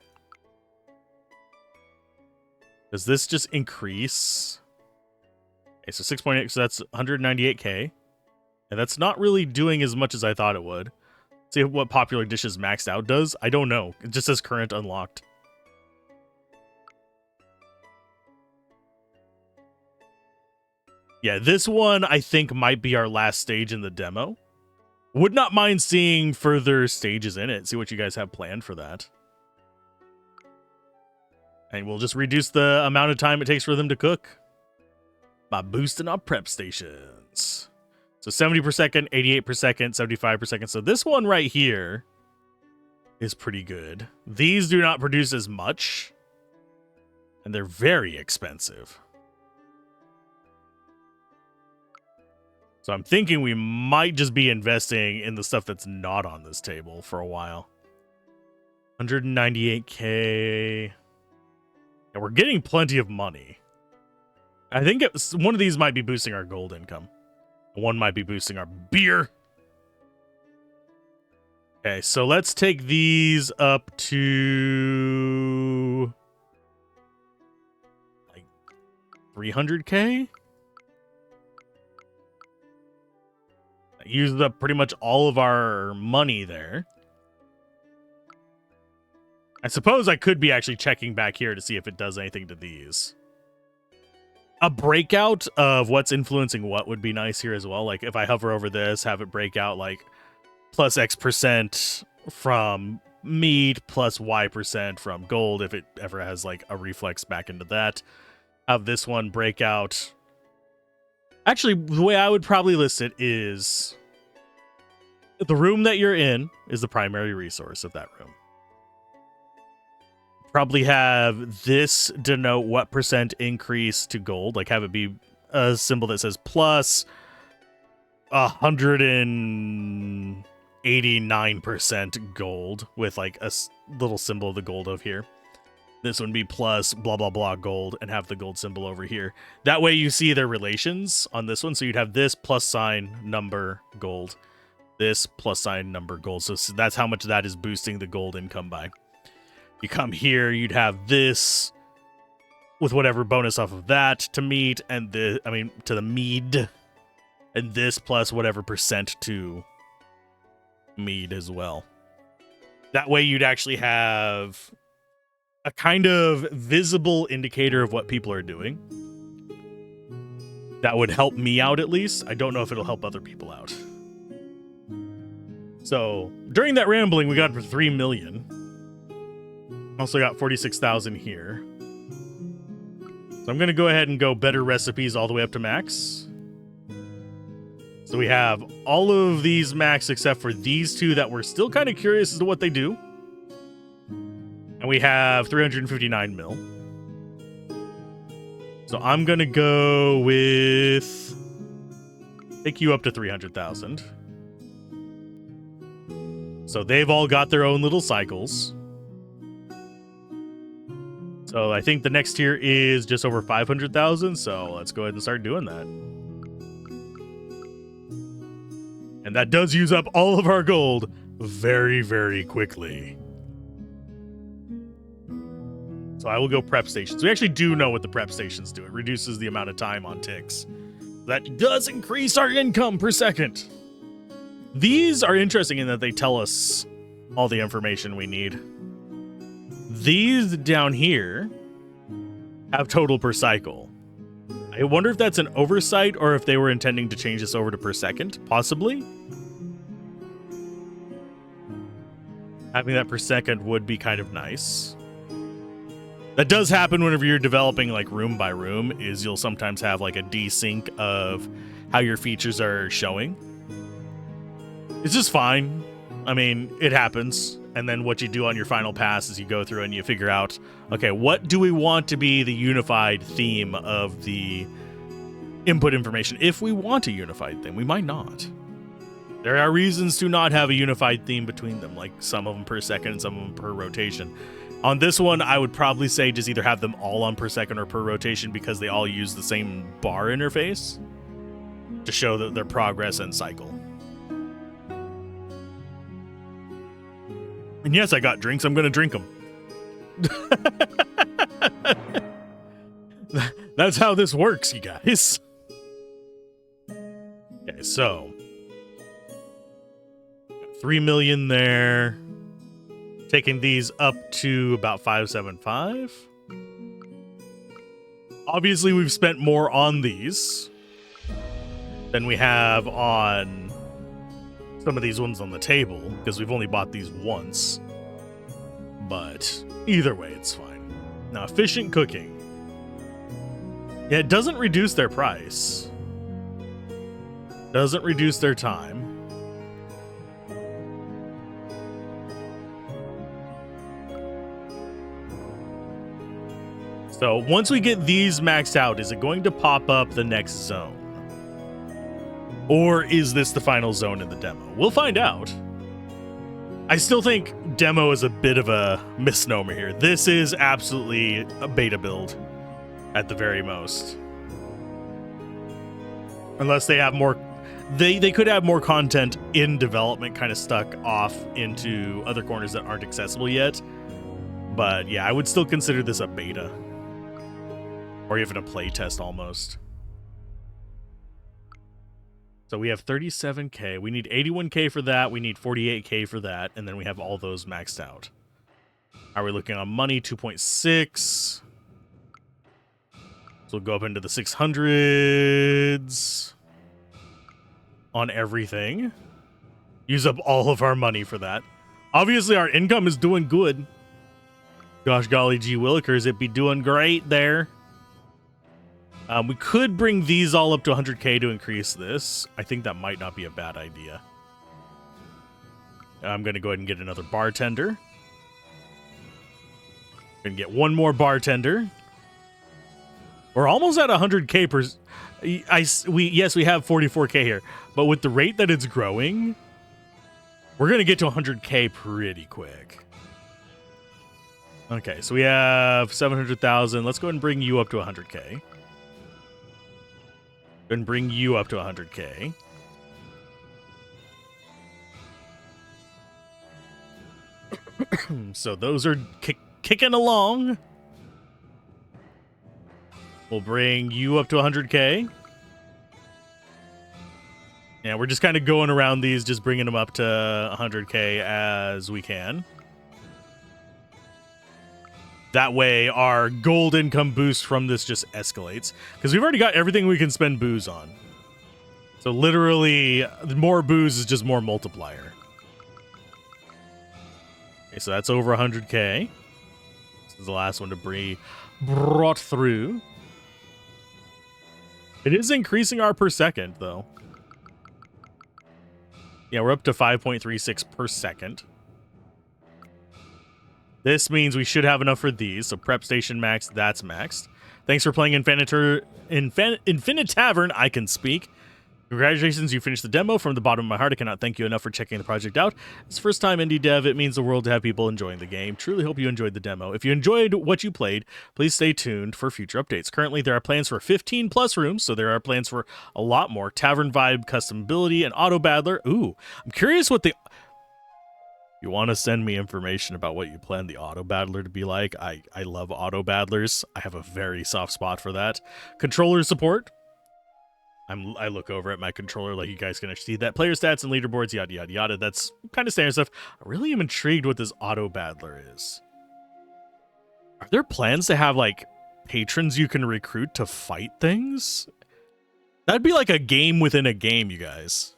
Speaker 1: Does this just increase? Okay, so 6.8, so that's 198k. And that's not really doing as much as I thought it would. See what popular dishes maxed out does? I don't know. It just says current unlocked. Yeah, this one I think might be our last stage in the demo. Would not mind seeing further stages in it. See what you guys have planned for that. And we'll just reduce the amount of time it takes for them to cook by boosting our prep stations. So 70 per second, 88 per second, 75 per second. So this one right here is pretty good. These do not produce as much. And they're very expensive. So I'm thinking we might just be investing in the stuff that's not on this table for a while. 198k. And we're getting plenty of money. I think one of these might be boosting our gold income. One might be boosting our beer. Okay, so let's take these up to like 300k. That used up pretty much all of our money there. I suppose I could be actually checking back here to see if it does anything to these. A breakout of what's influencing what would be nice here as well. Like if I hover over this, have it break out like plus X% from meat, plus Y% from gold, if it ever has like a reflex back into that. Have this one break out. Actually, the way I would probably list it is the room that you're in is the primary resource of that room. Probably have this denote what percent increase to gold. Like have it be a symbol that says plus 189% gold with like a little symbol of the gold over here. This one be plus blah, blah, blah gold and have the gold symbol over here. That way you see their relations on this one. So you'd have this plus sign number gold, this plus sign number gold. So that's how much that is boosting the gold income by. You come here, you'd have this with whatever bonus off of that to meat and to the mead, and this plus whatever percent to mead as well. That way you'd actually have a kind of visible indicator of what people are doing. That would help me out at least. I don't know if it'll help other people out. So during that rambling, we got for 3 million. Also got 46,000 here. So I'm going to go ahead and go better recipes all the way up to max. So we have all of these max except for these two that we're still kind of curious as to what they do. And we have 359 mil. So I'm going to go with... take you up to 300,000. So they've all got their own little cycles. So I think the next tier is just over 500,000. So let's go ahead and start doing that. And that does use up all of our gold very, very quickly. So I will go prep stations. We actually do know what the prep stations do. It reduces the amount of time on ticks. That does increase our income per second. These are interesting in that they tell us all the information we need. These down here have total per cycle. I wonder if that's an oversight or if they were intending to change this over to per second, possibly. Having that per second would be kind of nice. That does happen whenever you're developing like room by room, is you'll sometimes have like a desync of how your features are showing. It's just fine. I mean, it happens. And then what you do on your final pass is you go through and you figure out, okay, what do we want to be the unified theme of the input information? If we want a unified theme, we might not. There are reasons to not have a unified theme between them, like some of them per second and some of them per rotation. On this one, I would probably say just either have them all on per second or per rotation because they all use the same bar interface to show that their progress and cycle. And yes, I got drinks. I'm going to drink them. That's how this works, you guys. Okay, so 3 million there. Taking these up to about 575. Obviously, we've spent more on these than we have on some of these ones on the table, because we've only bought these once. But either way, it's fine. Now, efficient cooking. Yeah, it doesn't reduce their price. Doesn't reduce their time. So once we get these maxed out, is it going to pop up the next zone? Or is this the final zone in the demo? We'll find out. I still think demo is a bit of a misnomer here. This is absolutely a beta build at the very most. Unless they have more... They could have more content in development kind of stuck off into other corners that aren't accessible yet. But yeah, I would still consider this a beta. Or even a playtest almost. So we have 37k. We need 81k for that. We need 48k for that. And then we have all those maxed out. Are we looking on money? 2.6. So we'll go up into the 600s. On everything. Use up all of our money for that. Obviously, our income is doing good. Gosh golly gee willikers, it'd be doing great there. We could bring these all up to 100k to increase this. I think that might not be a bad idea. I'm going to go ahead and get another bartender. Going to get one more bartender. We're almost at 100k per... Yes, we have 44k here. But with the rate that it's growing, we're going to get to 100k pretty quick. Okay, so we have 700,000. Let's go ahead and bring you up to 100k. And bring you up to 100k. So those are kicking along. We'll bring you up to 100k. Yeah, we're just kind of going around these, just bringing them up to 100k as we can. That way, our gold income boost from this just escalates. Because we've already got everything we can spend booze on. So literally, more booze is just more multiplier. Okay, so that's over 100k. This is the last one to be brought through. It is increasing our per second, though. Yeah, we're up to 5.36 per second. This means we should have enough for these. So prep station max, that's maxed. Thanks for playing Infinitavern. I can speak. Congratulations, you finished the demo. From the bottom of my heart, I cannot thank you enough for checking the project out. It's first time indie dev. It means the world to have people enjoying the game. Truly hope you enjoyed the demo. If you enjoyed what you played, please stay tuned for future updates. Currently, there are plans for 15 plus rooms, so there are plans for a lot more. Tavern vibe, customability, and auto battler. Ooh, I'm curious what the... You want to send me information about what you plan the auto battler to be like? I love auto battlers. I have a very soft spot for that. Controller support. I look over at my controller like you guys can actually see that. Player stats and leaderboards, yada, yada, yada. That's kind of standard stuff. I really am intrigued what this auto battler is. Are there plans to have, like, patrons you can recruit to fight things? That'd be like a game within a game, you guys.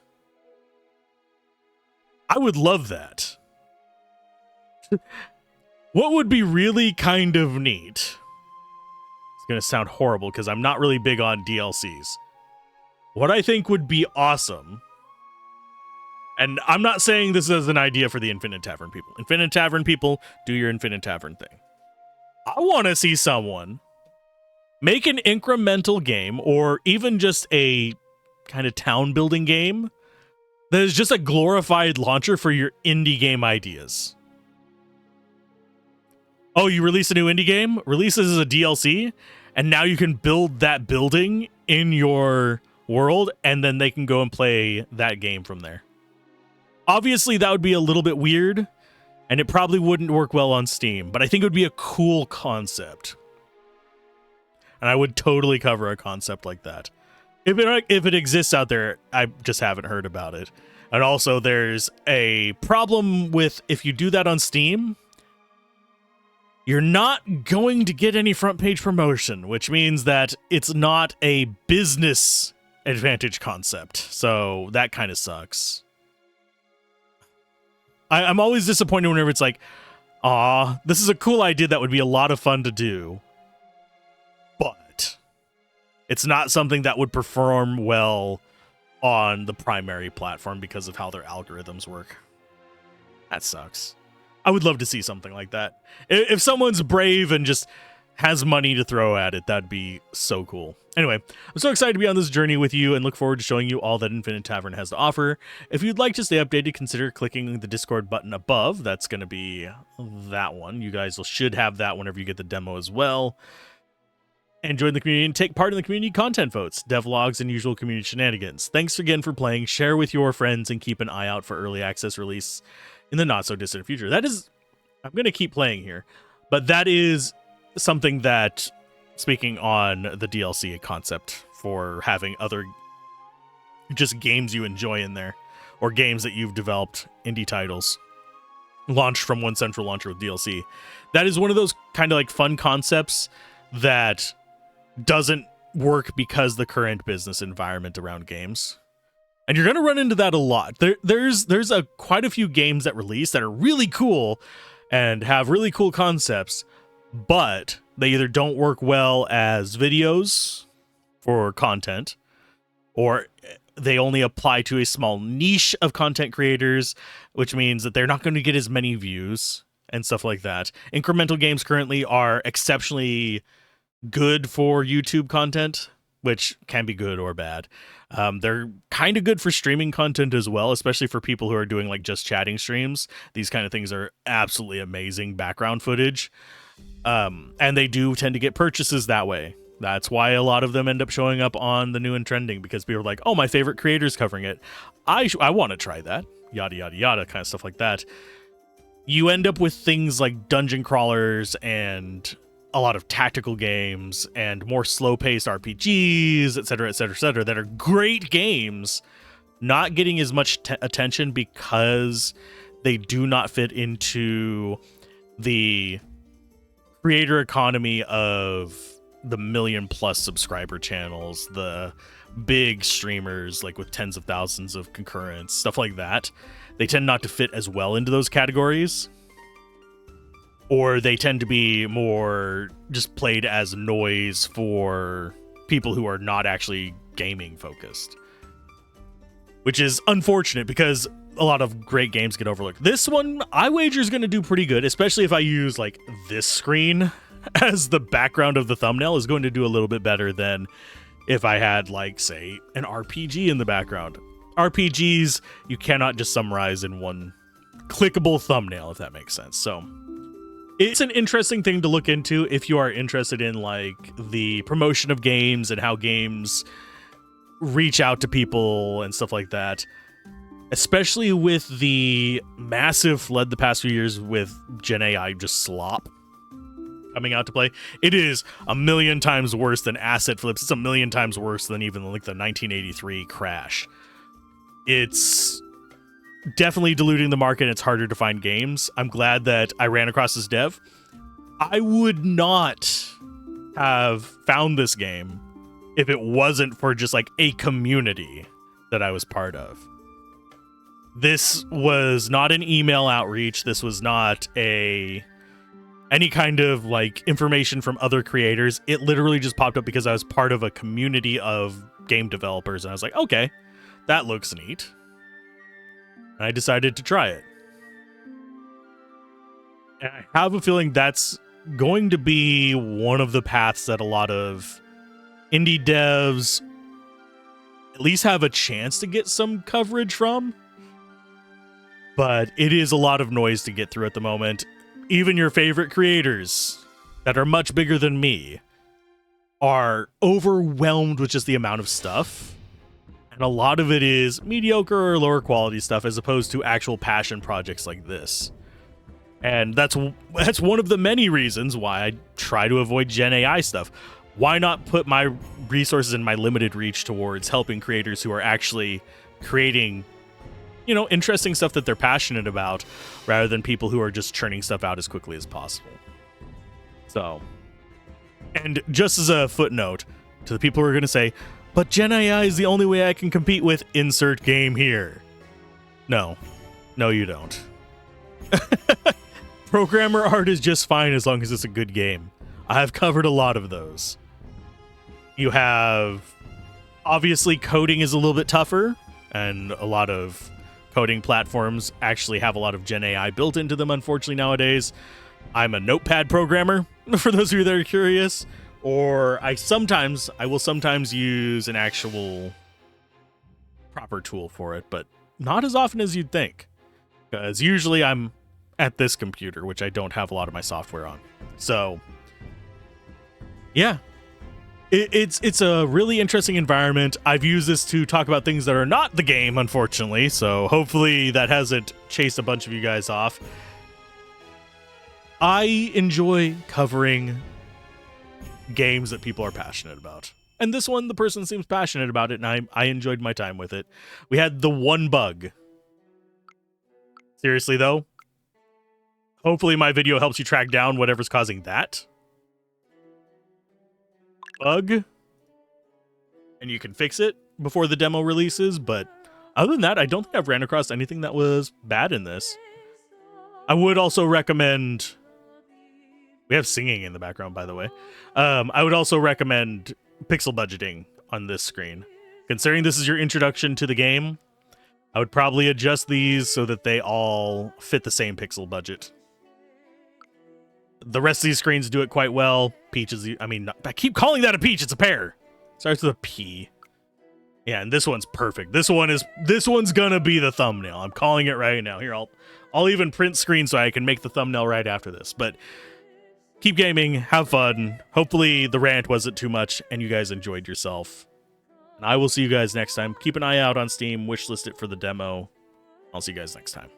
Speaker 1: I would love that. What would be really kind of neat? It's going to sound horrible because I'm not really big on DLCs. What I think would be awesome, and I'm not saying this as an idea for the Infinitavern people. Infinitavern people, do your Infinitavern thing. I want to see someone make an incremental game, or even just a kind of town building game that is just a glorified launcher for your indie game ideas. Oh, you release a new indie game, releases as a DLC, and now you can build that building in your world, and then they can go and play that game from there. Obviously, that would be a little bit weird, and it probably wouldn't work well on Steam, but I think it would be a cool concept. And I would totally cover a concept like that. If it exists out there, I just haven't heard about it. And also, there's a problem with if you do that on Steam, you're not going to get any front page promotion, which means that it's not a business advantage concept. So that kind of sucks. I'm always disappointed whenever it's like, aw, this is a cool idea that would be a lot of fun to do, but it's not something that would perform well on the primary platform because of how their algorithms work. That sucks. I would love to see something like that. If someone's brave and just has money to throw at it, that'd be so cool. Anyway, I'm so excited to be on this journey with you and look forward to showing you all that Infinitavern has to offer. If you'd like to stay updated, consider clicking the Discord button above. That's going to be that one. You guys should have that whenever you get the demo as well. And join the community and take part in the community content votes, devlogs, and usual community shenanigans. Thanks again for playing. Share with your friends and keep an eye out for early access release in the not so distant future. That is, I'm going to keep playing here, but that is something that, speaking on the DLC concept for having other just games you enjoy in there, or games that you've developed, indie titles, launched from one central launcher with DLC. That is one of those kind of like fun concepts that doesn't work because the current business environment around games. And you're going to run into that a lot. There's quite a few games that release that are really cool and have really cool concepts, but they either don't work well as videos for content, or they only apply to a small niche of content creators, which means that they're not going to get as many views and stuff like that. Incremental games currently are exceptionally good for YouTube content, which can be good or bad. They're kind of good for streaming content as well, especially for people who are doing like just chatting streams. These kind of things are absolutely amazing background footage. And they do tend to get purchases that way. That's why a lot of them end up showing up on the new and trending, because people are like, oh, my favorite creator's covering it. I want to try that. Yada, yada, yada, kind of stuff like that. You end up with things like dungeon crawlers and a lot of tactical games and more slow-paced RPGs, etc., etc., etc., that are great games, not getting as much attention because they do not fit into the creator economy of the million-plus subscriber channels, the big streamers like with tens of thousands of concurrents, stuff like that. They tend not to fit as well into those categories. Or they tend to be more just played as noise for people who are not actually gaming focused. Which is unfortunate because a lot of great games get overlooked. This one, I wager, is going to do pretty good, especially if I use like this screen as the background of the thumbnail, is going to do a little bit better than if I had like, say, an RPG in the background. RPGs, you cannot just summarize in one clickable thumbnail, if that makes sense. So it's an interesting thing to look into if you are interested in like the promotion of games and how games reach out to people and stuff like that, especially with the massive flood the past few years with Gen AI just slop. coming out to play. It is a million times worse than asset flips. It's a million times worse than even like the 1983 crash. It's definitely diluting the market. It's harder to find games. I'm glad that I ran across this dev. I would not have found this game if it wasn't for just like a community that I was part of. This was not an email outreach. This was not any kind of like information from other creators. It literally just popped up because I was part of a community of game developers, and I was like, okay, that looks neat. And I decided to try it. And I have a feeling that's going to be one of the paths that a lot of indie devs at least have a chance to get some coverage from. But it is a lot of noise to get through at the moment. Even your favorite creators that are much bigger than me are overwhelmed with just the amount of stuff. And a lot of it is mediocre or lower quality stuff as opposed to actual passion projects like this. And that's one of the many reasons why I try to avoid Gen AI stuff. Why not put my resources and my limited reach towards helping creators who are actually creating, you know, interesting stuff that they're passionate about, rather than people who are just churning stuff out as quickly as possible. So, and just as a footnote to the people who are going to say, but Gen AI is the only way I can compete with insert game here. No, you don't. Programmer art is just fine as long as it's a good game. I've covered a lot of those. You have, obviously, coding is a little bit tougher, and a lot of coding platforms actually have a lot of Gen AI built into them, unfortunately, nowadays. I'm a Notepad programmer, for those of you that are curious, or I will sometimes use an actual proper tool for it, but not as often as you'd think, because usually I'm at this computer, which I don't have a lot of my software on. So, yeah. It's a really interesting environment. I've used this to talk about things that are not the game, unfortunately, so hopefully that hasn't chased a bunch of you guys off. I enjoy covering games that people are passionate about. And this one, the person seems passionate about it, and I enjoyed my time with it. We had the one bug. Seriously, though, hopefully my video helps you track down whatever's causing that bug, and you can fix it before the demo releases. But other than that, I don't think I've ran across anything that was bad in this. I would also recommend, we have singing in the background, by the way. I would also recommend pixel budgeting on this screen. Considering this is your introduction to the game, I would probably adjust these so that they all fit the same pixel budget. The rest of these screens do it quite well. Peach is, I keep calling that a peach. It's a pear. Starts with a P. Yeah, and this one's perfect. This one's gonna be the thumbnail. I'm calling it right now. Here, I'll even print screen so I can make the thumbnail right after this. But keep gaming, have fun. Hopefully the rant wasn't too much and you guys enjoyed yourself. And I will see you guys next time. Keep an eye out on Steam. Wishlist it for the demo. I'll see you guys next time.